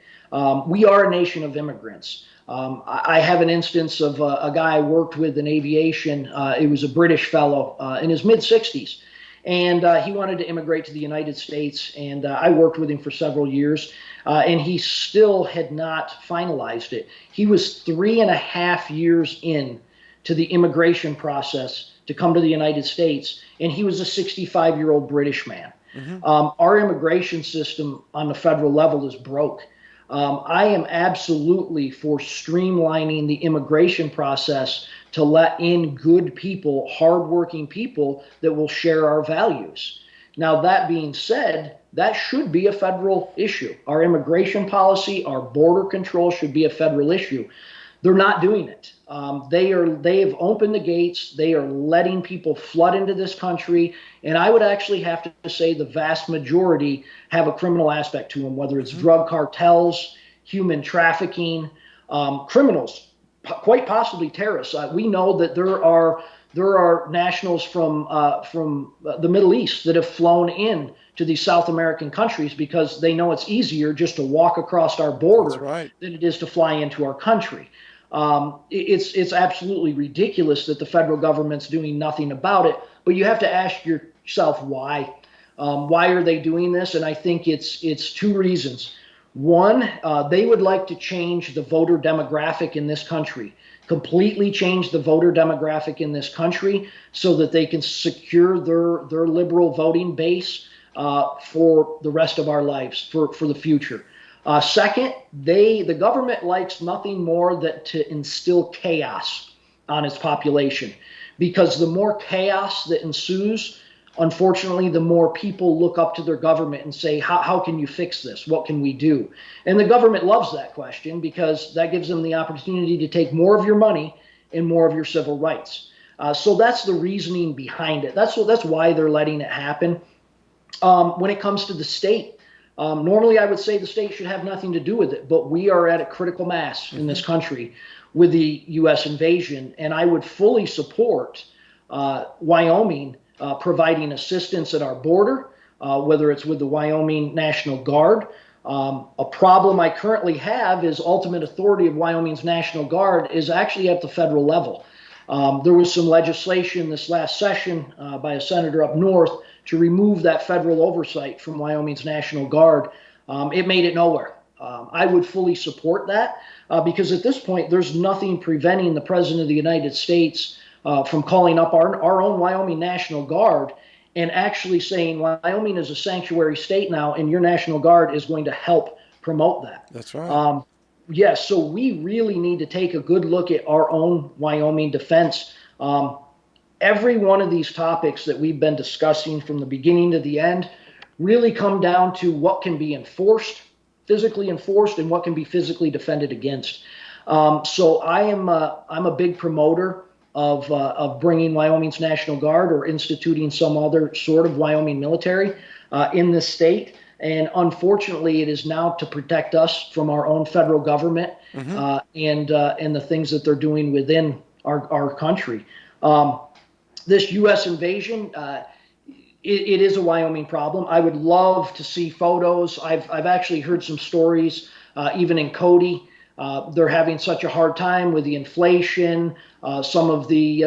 We are a nation of immigrants. I have an instance of a guy I worked with in aviation. It was a British fellow in his mid 60s. And he wanted to immigrate to the United States. And I worked with him for several years. And he still had not finalized it. He was 3.5 years in to the immigration process to come to the United States. And he was a 65-year-old British man. Mm-hmm. Our immigration system on the federal level is broke. I am absolutely for streamlining the immigration process to let in good people, hardworking people that will share our values. Now, that being said, that should be a federal issue. Our immigration policy, our border control should be a federal issue. They're not doing it. They have opened the gates. They are letting people flood into this country. And I would actually have to say the vast majority have a criminal aspect to them, whether it's drug cartels, human trafficking, criminals, quite possibly terrorists. We know that There are nationals from the Middle East that have flown in to these South American countries because they know it's easier just to walk across our That's border right. than it is to fly into our country. It's absolutely ridiculous that the federal government's doing nothing about it. But you have to ask yourself why. Why are they doing this? And I think it's two reasons. One, they would like to change the voter demographic in this country, completely change the voter demographic in this country so that they can secure their liberal voting base for the rest of our lives, for the future. Second, the government likes nothing more than to instill chaos on its population, because the more chaos that ensues, unfortunately, the more people look up to their government and say, how can you fix this? What can we do? And the government loves that question because that gives them the opportunity to take more of your money and more of your civil rights. So that's the reasoning behind it. That's why they're letting it happen. When it comes to the state, normally I would say the state should have nothing to do with it, but we are at a critical mass in this country with the U.S. invasion, and I would fully support Wyoming providing assistance at our border, whether it's with the Wyoming National Guard. A problem I currently have is ultimate authority of Wyoming's National Guard is actually at the federal level. There was some legislation this last session by a senator up north to remove that federal oversight from Wyoming's National Guard. It made it nowhere. I would fully support that because at this point, there's nothing preventing the President of the United States from calling up our own Wyoming National Guard and actually saying Wyoming is a sanctuary state now, and your National Guard is going to help promote that. That's right. Yes, so we really need to take a good look at our own Wyoming defense. Every one of these topics that we've been discussing from the beginning to the end really come down to what can be enforced, physically enforced, and what can be physically defended against. So I'm a big promoter of bringing Wyoming's National Guard or instituting some other sort of Wyoming military in this state. And unfortunately, it is now to protect us from our own federal government and the things that they're doing within our country. This U.S. invasion, it is a Wyoming problem. I would love to see photos. I've actually heard some stories, even in Cody. They're having such a hard time with the inflation, some of the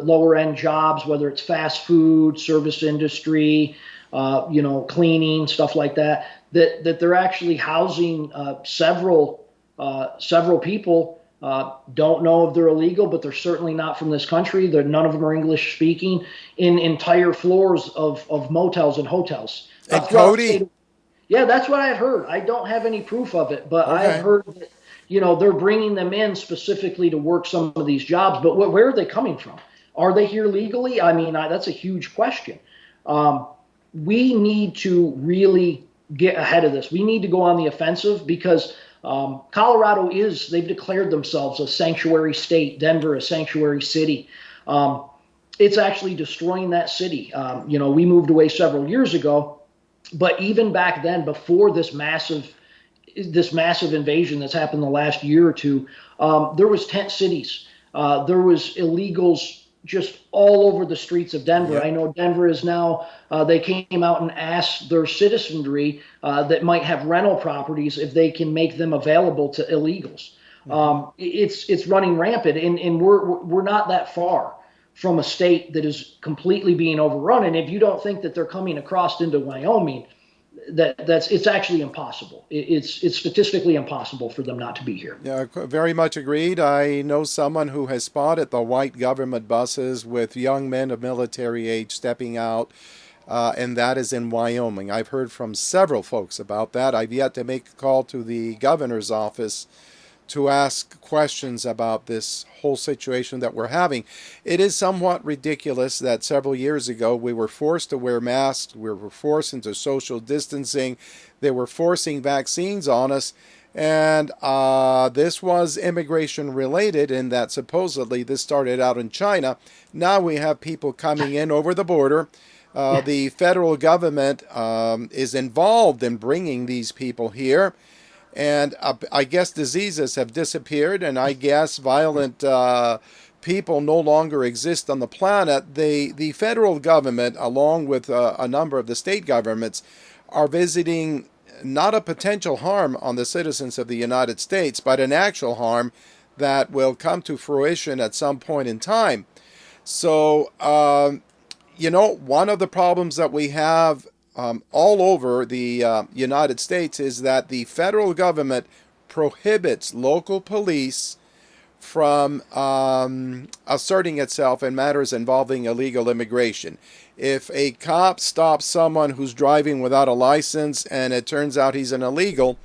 lower end jobs, whether it's fast food, service industry, cleaning, stuff like that, that they're actually housing several people. Don't know if they're illegal, but they're certainly not from this country. None of them are English speaking, in entire floors of motels and hotels. And Cody? Yeah, that's what I've heard. I don't have any proof of it, but Okay. I've heard that, they're bringing them in specifically to work some of these jobs. But where are they coming from? Are they here legally? I mean, that's a huge question. We need to really get ahead of this. We need to go on the offensive because Colorado they've declared themselves a sanctuary state, Denver a sanctuary city. It's actually destroying that city. We moved away several years ago, but even back then, before this massive invasion that's happened the last year or two, there was tent cities. There was illegals just all over the streets of Denver. Yep. I know Denver is now, they came out and asked their citizenry that might have rental properties if they can make them available to illegals. It's running rampant, and we're not that far from a state that is completely being overrun. And if you don't think that they're coming across into Wyoming, it's actually impossible. It's statistically impossible for them not to be here. Yeah, very much agreed. I know someone who has spotted the white government buses with young men of military age stepping out, and that is in Wyoming. I've heard from several folks about that. I've yet to make a call to the governor's office to ask questions about this whole situation that we're having. It is somewhat ridiculous that several years ago we were forced to wear masks, we were forced into social distancing, they were forcing vaccines on us, and this was immigration related in that supposedly this started out in China. Now we have people coming in over the border. The federal government is involved in bringing these people here. And I guess diseases have disappeared, and I guess violent people no longer exist on the planet, the federal government, along with a number of the state governments, are visiting not a potential harm on the citizens of the United States, but an actual harm that will come to fruition at some point in time. So, one of the problems that we have all over the United States is that the federal government prohibits local police from asserting itself in matters involving illegal immigration. If a cop stops someone who's driving without a license and it turns out he's an illegal,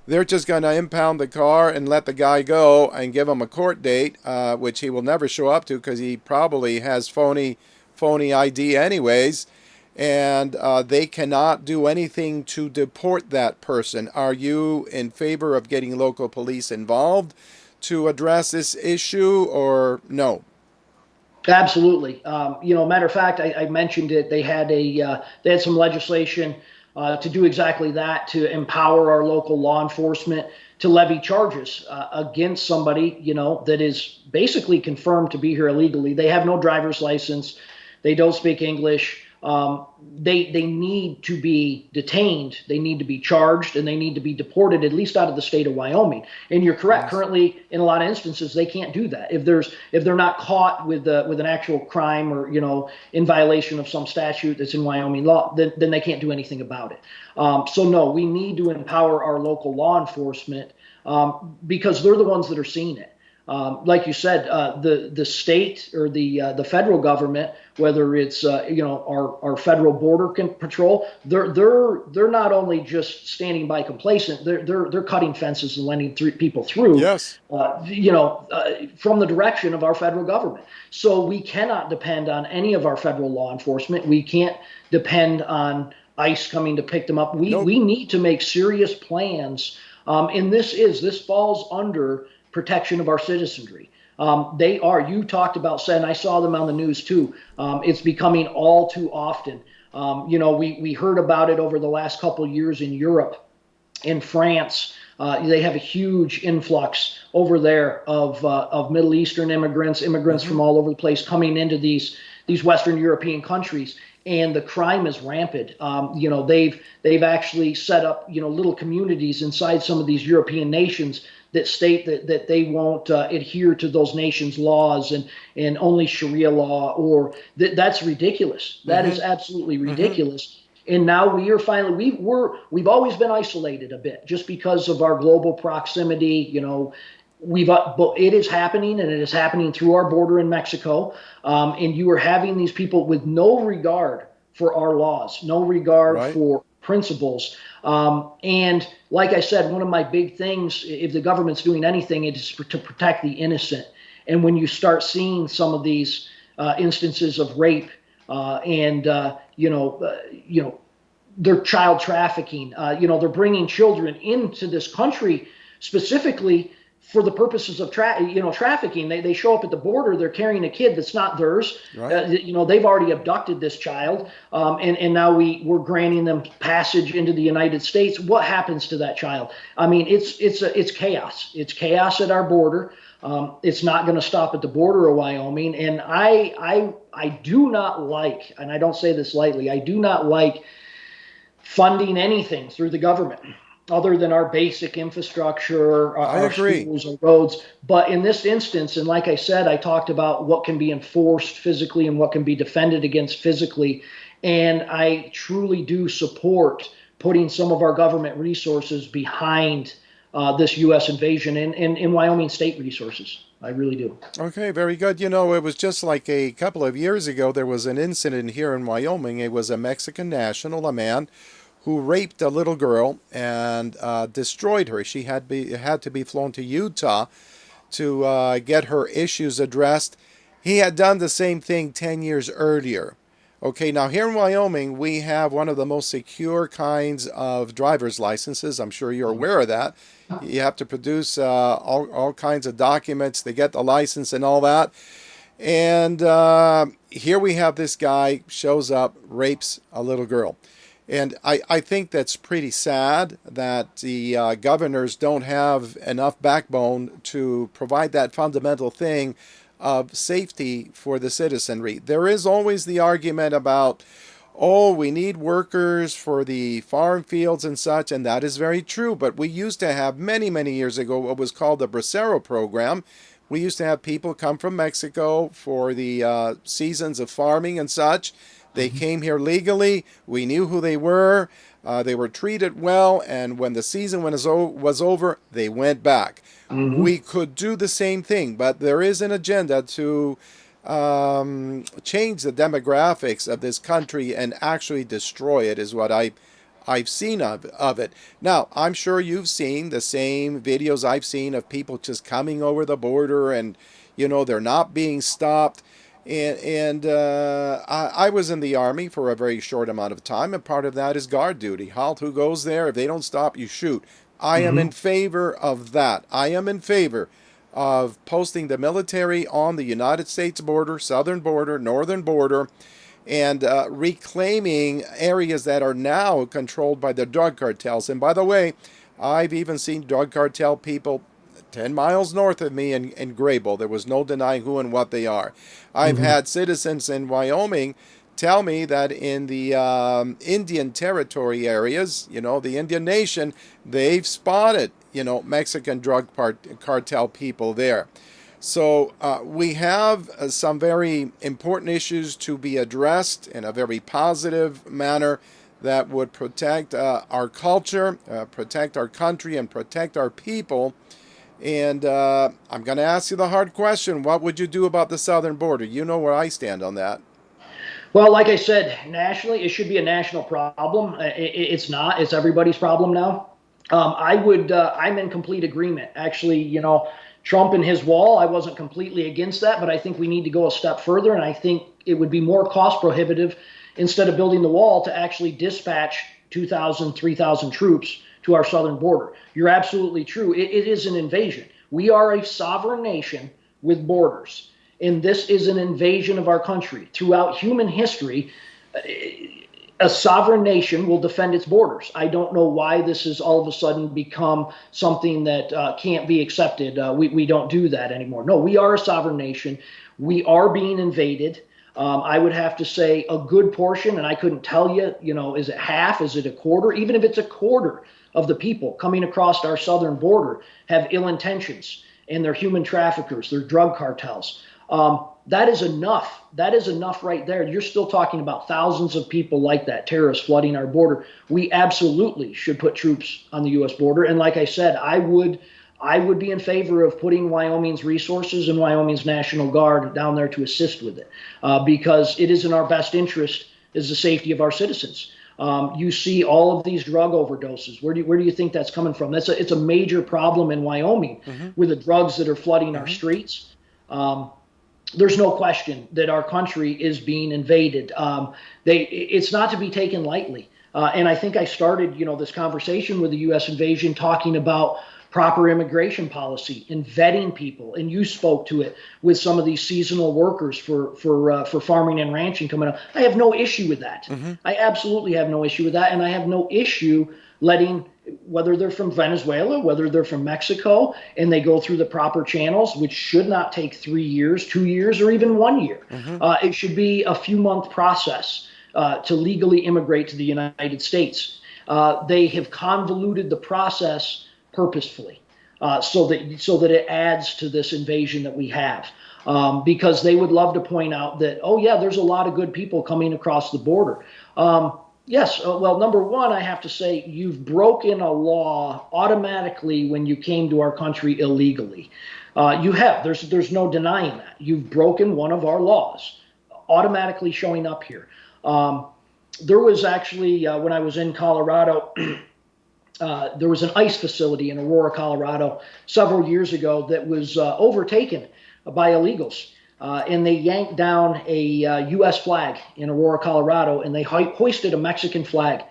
they're just going to impound the car and let the guy go and give him a court date, which he will never show up to because he probably has phony ID anyways. And they cannot do anything to deport that person. Are you in favor of getting local police involved to address this issue, or no? Absolutely. Matter of fact, I mentioned it. They had some legislation to do exactly that, to empower our local law enforcement to levy charges against somebody, that is basically confirmed to be here illegally. They have no driver's license. They don't speak English. They need to be detained. They need to be charged, and they need to be deported, at least out of the state of Wyoming. And you're correct. Yes. Currently, in a lot of instances, they can't do that. If they're not caught with an actual crime or in violation of some statute that's in Wyoming law, then they can't do anything about it. So no, we need to empower our local law enforcement because they're the ones that are seeing it. Like you said, the state or the federal government, whether it's our federal border patrol, they're not only just standing by complacent, they're cutting fences and letting people through. Yes. From the direction of our federal government. So we cannot depend on any of our federal law enforcement. We can't depend on ICE coming to pick them up. We need to make serious plans, and this falls under protection of our citizenry. You talked about, and I saw them on the news too. It's becoming all too often. We heard about it over the last couple of years in Europe. In France, they have a huge influx over there of Middle Eastern immigrants from all over the place coming into these Western European countries. And the crime is rampant. They've actually set up little communities inside some of these European nations that state that they won't adhere to those nations' laws and only Sharia law, or that's ridiculous. That is absolutely ridiculous. And now we are finally we've always been isolated a bit just because of our global proximity. But it is happening, and it is happening through our border in Mexico. And you are having these people with no regard for our laws, no regard for principles. And like I said, one of my big things, if the government's doing anything, it is to protect the innocent. And when you start seeing some of these instances of rape and they're child trafficking, they're bringing children into this country specifically for the purposes of trafficking. They show up at the border, they're carrying a kid that's not theirs. They've already abducted this child, and now we're granting them passage into the United States. What happens to that child? I mean, it's chaos. It's chaos at our border. It's not going to stop at the border of Wyoming. And I do not like, and I don't say this lightly, I do not like funding anything through the government other than our basic infrastructure, our schools, our roads. But in this instance, and like I said, I talked about what can be enforced physically and what can be defended against physically. And I truly do support putting some of our government resources behind this U.S. invasion and Wyoming state resources. I really do. Okay, very good. It was just like a couple of years ago, there was an incident here in Wyoming. It was a Mexican national, a man who raped a little girl and destroyed her. She had to be flown to Utah to get her issues addressed. He had done the same thing 10 years earlier. Okay, now here in Wyoming, we have one of the most secure kinds of driver's licenses. I'm sure you're aware of that. You have to produce all kinds of documents to get the license and all that. And here we have this guy shows up, rapes a little girl. And I think that's pretty sad that the governors don't have enough backbone to provide that fundamental thing of safety for the citizenry. There is always the argument about, oh, we need workers for the farm fields and such, and that is very true. But we used to have many, many years ago what was called the Bracero program. We used to have people come from Mexico for the seasons of farming and such. They came here legally. We knew who they were. They were treated well, and when the season was over, they went back. Hmm. We could do the same thing, but there is an agenda to change the demographics of this country and actually destroy it, is what I've seen of it. Now, I'm sure you've seen the same videos I've seen of people just coming over the border and, they're not being stopped. And I was in the Army for a very short amount of time, and part of that is guard duty. Halt, who goes there? If they don't stop, you shoot. I am in Hmm. favor of that. I am in favor of posting the military on the United States border, southern border, northern border, and reclaiming areas that are now controlled by the drug cartels. And by the way, I've even seen drug cartel people 10 miles north of me in Grable. There was no denying who and what they are. I've Hmm. had citizens in Wyoming tell me that in the Indian territory areas, the Indian nation, they've spotted, Mexican drug cartel people there. So we have some very important issues to be addressed in a very positive manner that would protect our culture, protect our country, and protect our people. And I'm going to ask you the hard question. What would you do about the southern border? You know where I stand on that. Well, like I said, nationally, it should be a national problem. It's not. It's everybody's problem now. I'm in complete agreement. Actually, Trump and his wall, I wasn't completely against that, but I think we need to go a step further. And I think it would be more cost prohibitive instead of building the wall to actually dispatch 2,000, 3,000 troops to our southern border. You're absolutely true. It is an invasion. We are a sovereign nation with borders, and this is an invasion of our country. Throughout human history, a sovereign nation will defend its borders. I don't know why this has all of a sudden become something that can't be accepted. We don't do that anymore. No, we are a sovereign nation. We are being invaded. I would have to say a good portion, and I couldn't tell you, is it half? Is it a quarter? Even if it's a quarter of the people coming across our southern border have ill intentions, and they're human traffickers, they're drug cartels. That is enough. That is enough right there. You're still talking about thousands of people like that, terrorists flooding our border. We absolutely should put troops on the U.S. border. And like I said, I would be in favor of putting Wyoming's resources and Wyoming's National Guard down there to assist with it, because it is in our best interest is the safety of our citizens. You see all of these drug overdoses. Where do you think that's coming from? It's a major problem in Wyoming Mm-hmm. with the drugs that are flooding our Mm-hmm. streets. There's no question that our country is being invaded. It's not to be taken lightly. And I think I started, this conversation with the U.S. invasion talking about proper immigration policy and vetting people. And you spoke to it with some of these seasonal workers for farming and ranching coming up. I have no issue with that. Mm-hmm. I absolutely have no issue with that. And I have no issue letting, whether they're from Venezuela, whether they're from Mexico, and they go through the proper channels, which should not take 3 years, 2 years, or even 1 year. Mm-hmm. It should be a few-month process to legally immigrate to the United States. They have convoluted the process purposefully so that it adds to this invasion that we have. Because they would love to point out that, oh, yeah, there's a lot of good people coming across the border. Yes. Well, number one, I have to say you've broken a law automatically when you came to our country illegally. You have. There's no denying that. You've broken one of our laws, automatically showing up here. There was actually, when I was in Colorado, there was an ICE facility in Aurora, Colorado, several years ago that was overtaken by illegals. And they yanked down a U.S. flag in Aurora, Colorado, and they hoisted a Mexican flag.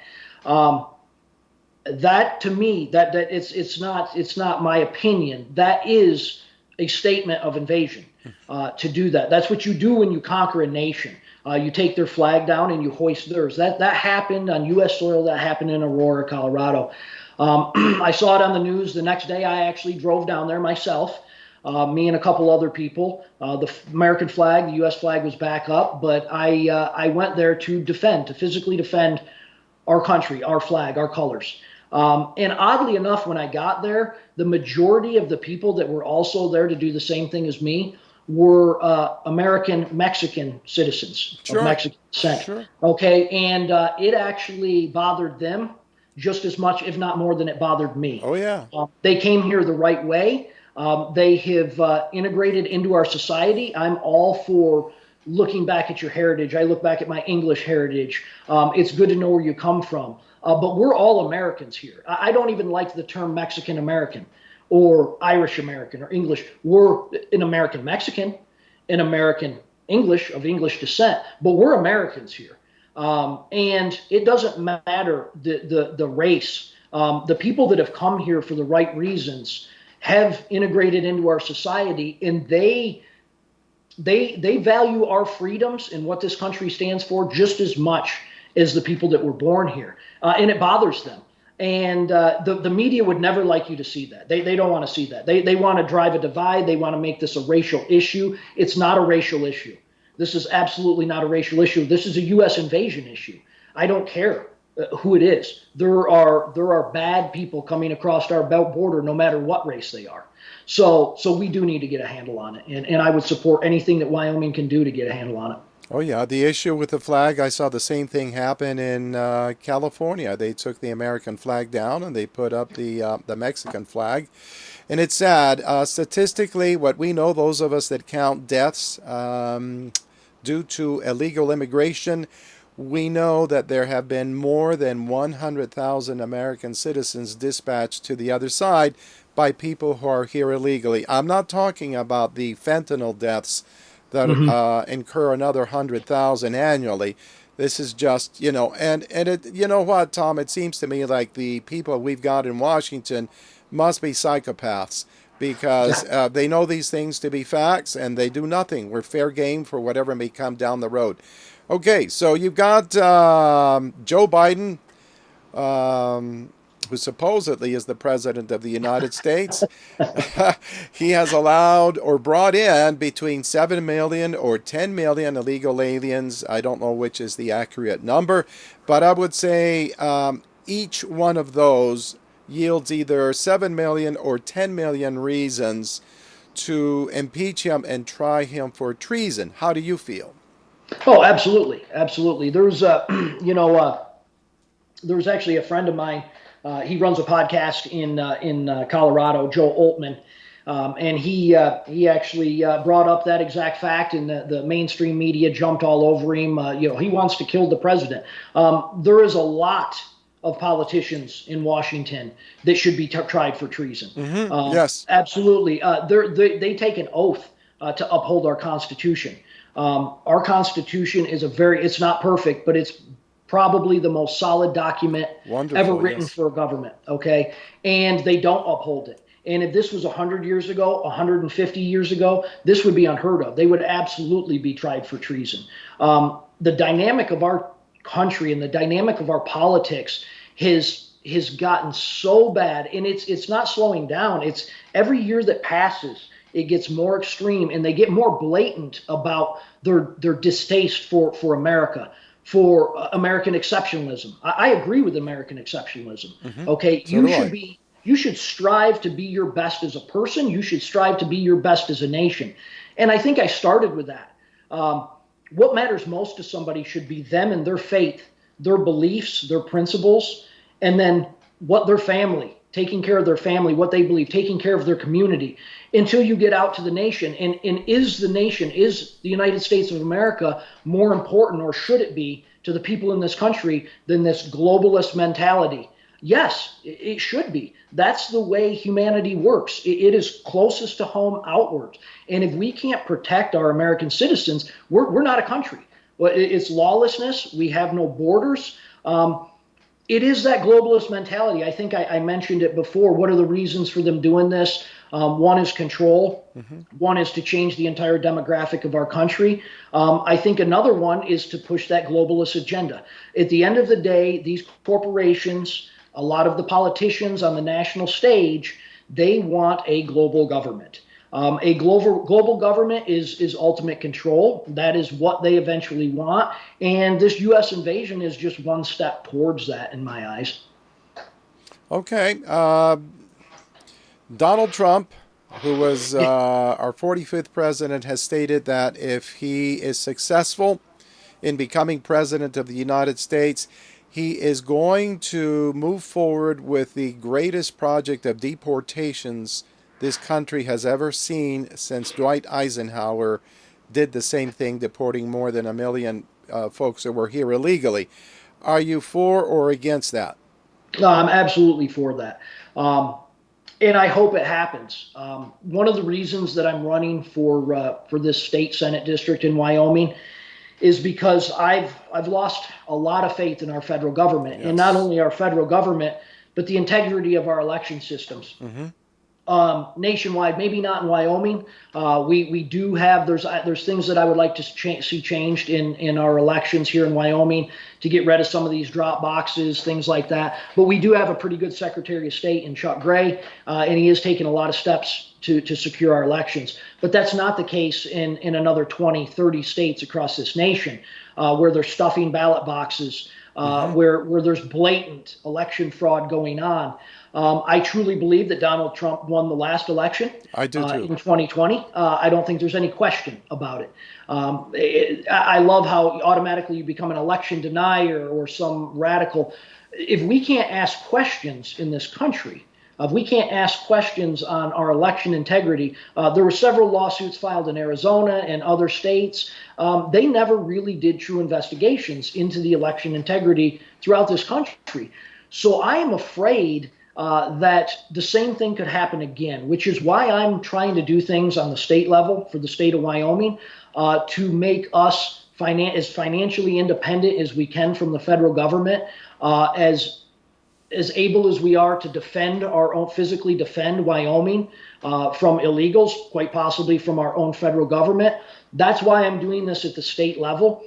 That to me, that it's not my opinion. That is a statement of invasion to do that. That's what you do when you conquer a nation. You take their flag down and you hoist theirs. That happened on U.S. soil. That happened in Aurora, Colorado. I saw it on the news the next day. I actually drove down there myself. me and a couple other people. The American flag, the U.S. flag was back up, but I went there to physically defend our country, our flag, our colors. And oddly enough, when I got there, the majority of the people that were also there to do the same thing as me were American Mexican citizens of Sure. Mexican descent. Sure. Okay, and it actually bothered them just as much, if not more, than it bothered me. Oh, yeah. They came here the right way. They have integrated into our society. I'm all for looking back at your heritage. I look back at my English heritage. It's good to know where you come from. But we're all Americans here. I don't even like the term Mexican American or Irish American or English. We're an American Mexican, an American English of English descent, but we're Americans here. And it doesn't matter the race. The people that have come here for the right reasons have integrated into our society, and they value our freedoms and what this country stands for just as much as the people that were born here. And it bothers them. And the media would never like you to see that. They don't want to see that. They want to drive a divide. They want to make this a racial issue. It's not a racial issue. This is absolutely not a racial issue. This is a U.S. invasion issue. I don't care who it is. There are bad people coming across our border, no matter what race they are. So we do need to get a handle on it. And I would support anything that Wyoming can do to get a handle on it. Oh, yeah. The issue with the flag, I saw the same thing happen in California. They took the American flag down and they put up the Mexican flag. And it's sad. Statistically, what we know, those of us that count deaths due to illegal immigration, we know that there have been more than 100,000 American citizens dispatched to the other side by people who are here illegally. I'm not talking about the fentanyl deaths that incur another 100,000 annually. This is just, and it, you know what, Tom, it seems to me like the people we've got in Washington must be psychopaths because they know these things to be facts and they do nothing. We're fair game for whatever may come down the road. Okay, so you've got Joe Biden, who supposedly is the president of the United States. He has allowed or brought in between 7 million or 10 million illegal aliens. I don't know which is the accurate number, but I would say each one of those yields either 7 million or 10 million reasons to impeach him and try him for treason. How do you feel? Oh, absolutely. Absolutely. There's, there's actually a friend of mine. He runs a podcast in Colorado, Joe Oltman, and he actually brought up that exact fact, and the mainstream media jumped all over him. He wants to kill the president. There is a lot of politicians in Washington that should be tried for treason. Yes, absolutely. They take an oath to uphold our Constitution. Our Constitution is it's not perfect, but it's probably the most solid document ever written for a government, okay? And they don't uphold it. And if this was 100 years ago, 150 years ago, this would be unheard of. They would absolutely be tried for treason. The dynamic of our country and the dynamic of our politics has gotten so bad, and it's not slowing down. It's every year that passes, it gets more extreme, and they get more blatant about their distaste for America, for American exceptionalism. I agree with American exceptionalism. Okay, you should strive to be your best as a person. You should strive to be your best as a nation. And I think I started with that. What matters most to somebody should be them and their faith, their beliefs, their principles, and then what their family, taking care of their family, what they believe, taking care of their community, until you get out to the nation. And is the United States of America more important, or should it be, to the people in this country than this globalist mentality? Yes, it should be. That's the way humanity works. It is closest to home outward. And if we can't protect our American citizens, we're not a country. It's lawlessness. We have no borders. It is that globalist mentality. I think I mentioned it before. What are the reasons for them doing this? One is control. One is to change the entire demographic of our country. I think another one is to push that globalist agenda. At the end of the day, these corporations, a lot of the politicians on the national stage, they want a global government. A global government is ultimate control. That is what they eventually want. And this U.S. invasion is just one step towards that in my eyes. Okay. Donald Trump, who was our 45th president, has stated that if he is successful in becoming president of the United States, he is going to move forward with the greatest project of deportations this country has ever seen since Dwight Eisenhower did the same thing, deporting more than 1 million folks that were here illegally. Are you for or against that? No, I'm absolutely for that. And I hope it happens. One of the reasons that I'm running for this state Senate district in Wyoming is because I've lost a lot of faith in our federal government, and not Yes. only our federal government, but the integrity of our election systems. Mm-hmm. Nationwide, maybe not in Wyoming. We do have there's things that I would like to see changed in our elections here in Wyoming to get rid of some of these drop boxes, things like that. But we do have a pretty good Secretary of State in Chuck Gray, and he is taking a lot of steps to secure our elections. But that's not the case in another 20, 30 states across this nation, where they're stuffing ballot boxes, where there's blatant election fraud going on. I truly believe that Donald Trump won the last election I do too. in 2020. I don't think there's any question about it. I love how automatically you become an election denier or some radical. If we can't ask questions in this country, if we can't ask questions on our election integrity, there were several lawsuits filed in Arizona and other states. They never really did true investigations into the election integrity throughout this country. So I am afraid that the same thing could happen again, which is why I'm trying to do things on the state level for the state of Wyoming to make us as financially independent as we can from the federal government, as able as we are to defend our own, physically defend Wyoming from illegals, quite possibly from our own federal government. That's why I'm doing this at the state level.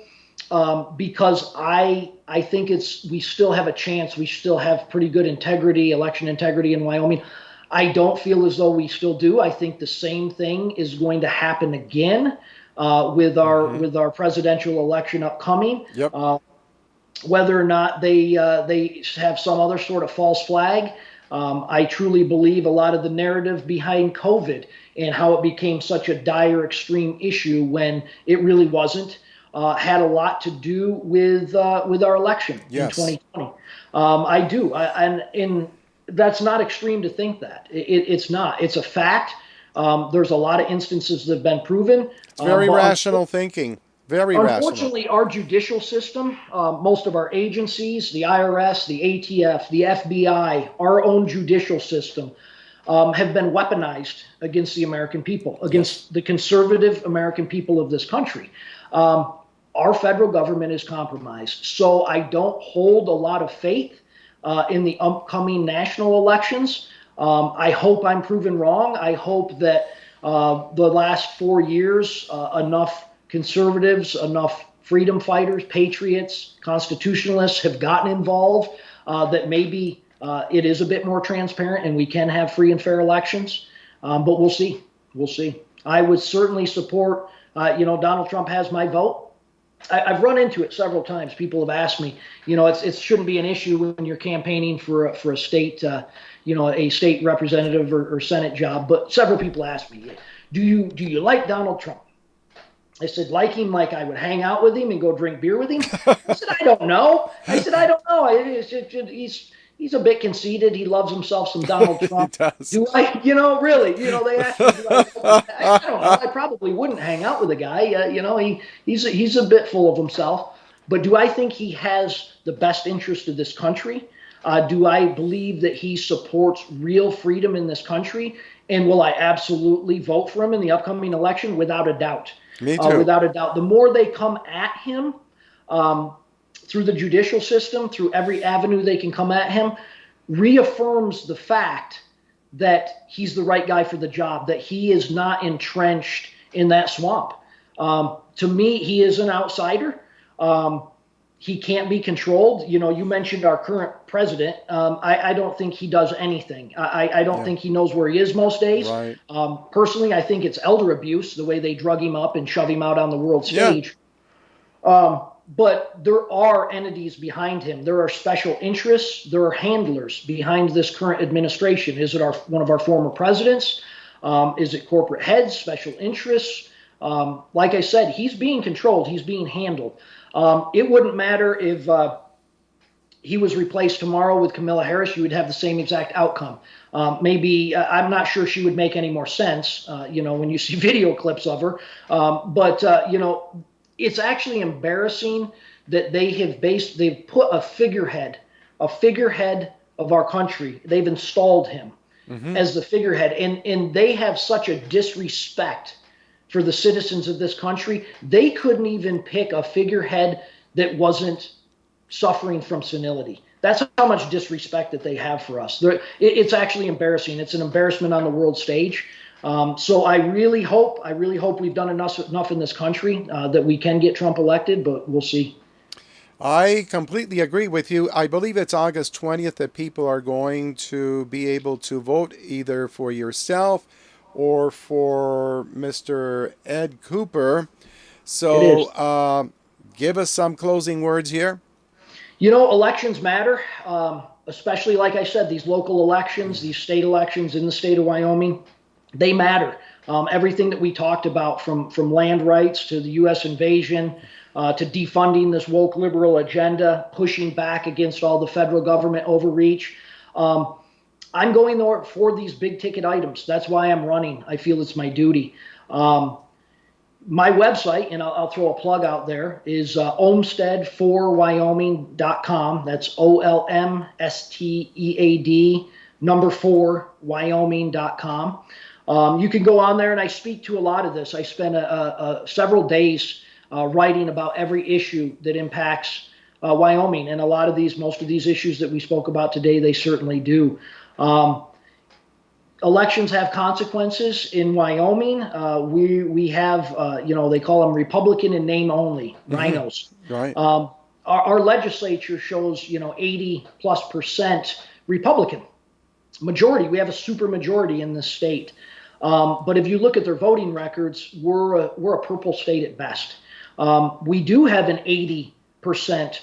Because I think we still have a chance. We still have pretty good integrity, election integrity in Wyoming. I don't feel as though we still do. I think the same thing is going to happen again with our presidential election upcoming. Yep. Whether or not they have some other sort of false flag, I truly believe a lot of the narrative behind COVID and how it became such a dire, extreme issue when it really wasn't. Had a lot to do with our election in 2020. I do, and that's not extreme to think that. It's not. It's a fact. There's a lot of instances that have been proven. It's very rational thinking. Very rational. Unfortunately, our judicial system, most of our agencies, the IRS, the ATF, the FBI, our own judicial system, have been weaponized against the American people, against the conservative American people of this country. Our federal government is compromised. So I don't hold a lot of faith in the upcoming national elections. I hope I'm proven wrong. I hope that the last 4 years, enough conservatives, enough freedom fighters, patriots, constitutionalists have gotten involved, that maybe it is a bit more transparent and we can have free and fair elections. But we'll see. We'll see. I would certainly support, Donald Trump has my vote. I've run into it several times. People have asked me, it shouldn't be an issue when you're campaigning for a state, a state representative or Senate job. But several people asked me, do you like Donald Trump? I said, like him, like I would hang out with him and go drink beer with him. I said, I don't know. He's a bit conceited. He loves himself some Donald Trump. He does. Do I, really, they ask me, I don't know. I probably wouldn't hang out with a guy. He's a bit full of himself. But do I think he has the best interest of this country? Do I believe that he supports real freedom in this country? And will I absolutely vote for him in the upcoming election? Without a doubt. Me too. Without a doubt. The more they come at him, through the judicial system, through every avenue they can come at him, reaffirms the fact that he's the right guy for the job, that he is not entrenched in that swamp. To me, he is an outsider. he can't be controlled. You mentioned our current president. I don't think he does anything. I don't Yeah. think he knows where he is most days. Right. Personally, I think it's elder abuse, the way they drug him up and shove him out on the world Yeah. stage. But there are entities behind him. There are special interests. There are handlers behind this current administration. Is it one of our former presidents? Is it corporate heads, special interests? Like I said, he's being controlled. He's being handled. It wouldn't matter if he was replaced tomorrow with Kamala Harris. You would have the same exact outcome. Maybe I'm not sure she would make any more sense, when you see video clips of her. But it's actually embarrassing that they've put a figurehead of our country. They've installed him as the figurehead, and they have such a disrespect for the citizens of this country. They couldn't even pick a figurehead that wasn't suffering from senility. That's how much disrespect that they have for us. It's actually embarrassing. It's an embarrassment on the world stage. So I really hope we've done enough in this country that we can get Trump elected, but we'll see. I completely agree with you. I believe it's August 20th that people are going to be able to vote either for yourself or for Mr. Ed Cooper. It is. So give us some closing words here. Elections matter, especially, like I said, these local elections, these state elections in the state of Wyoming, they matter. Everything that we talked about, from land rights to the U.S. invasion, to defunding this woke liberal agenda, pushing back against all the federal government overreach. I'm going for these big ticket items. That's why I'm running. I feel it's my duty. My website, and I'll throw a plug out there, is olmstead4wyoming.com. That's OLMSTEAD 4 Wyoming.com. You can go on there, and I speak to a lot of this. I spent several days writing about every issue that impacts Wyoming, and most of these issues that we spoke about today, they certainly do. Elections have consequences in Wyoming. We have, they call them Republican in name only, rhinos. Right. Our legislature shows, 80+% Republican majority. We have a super majority in this state. But if you look at their voting records, we're a purple state at best. We do have an 80%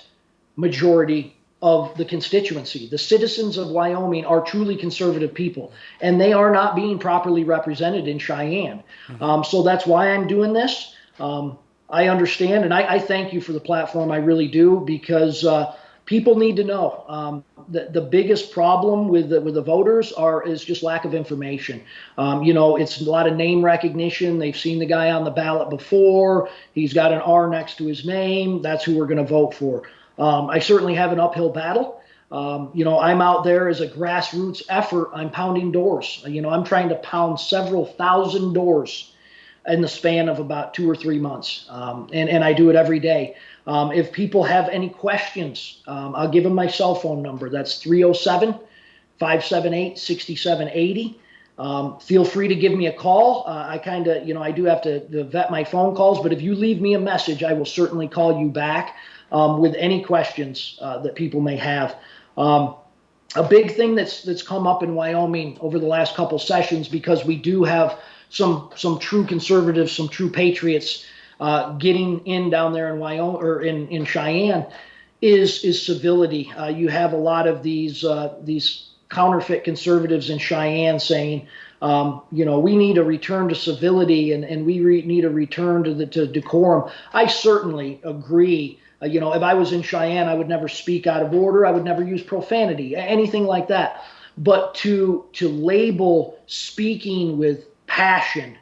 majority of the constituency. The citizens of Wyoming are truly conservative people, and they are not being properly represented in Cheyenne. So that's why I'm doing this. I understand, and I thank you for the platform. I really do, because people need to know. The biggest problem with the voters is just lack of information. It's a lot of name recognition. They've seen the guy on the ballot before. He's got an R next to his name. That's who we're going to vote for. I certainly have an uphill battle. I'm out there as a grassroots effort. I'm pounding doors. I'm trying to pound several thousand doors in the span of about 2 or 3 months. And I do it every day. If people have any questions, I'll give them my cell phone number. That's 307-578-6780. Feel free to give me a call. I do have to vet my phone calls, but if you leave me a message, I will certainly call you back with any questions that people may have. A big thing that's come up in Wyoming over the last couple sessions, because we do have some true conservatives, some true patriots getting in down there in Wyoming or in Cheyenne, is civility. You have a lot of these counterfeit conservatives in Cheyenne saying, we need a return to civility, and we need a return to decorum. I certainly agree. If I was in Cheyenne, I would never speak out of order. I would never use profanity, anything like that. But to label speaking with passion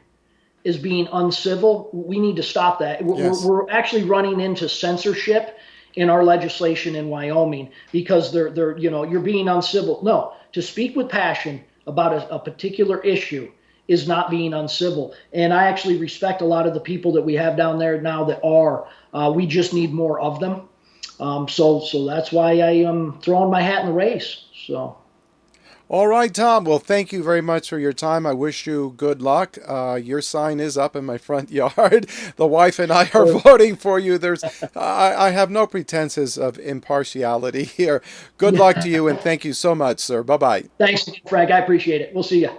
as being uncivil, we need to stop that. Yes. We're actually running into censorship in our legislation in Wyoming, because you're being uncivil. No, to speak with passion about a particular issue is not being uncivil. And I actually respect a lot of the people that we have down there now that are. We just need more of them. So that's why I am throwing my hat in the race. So. All right, Tom. Well, thank you very much for your time. I wish you good luck. Your sign is up in my front yard. The wife and I are voting for you. I have no pretenses of impartiality here. Good luck to you, and thank you so much, sir. Bye bye. Thanks again, Frank. I appreciate it. We'll see you.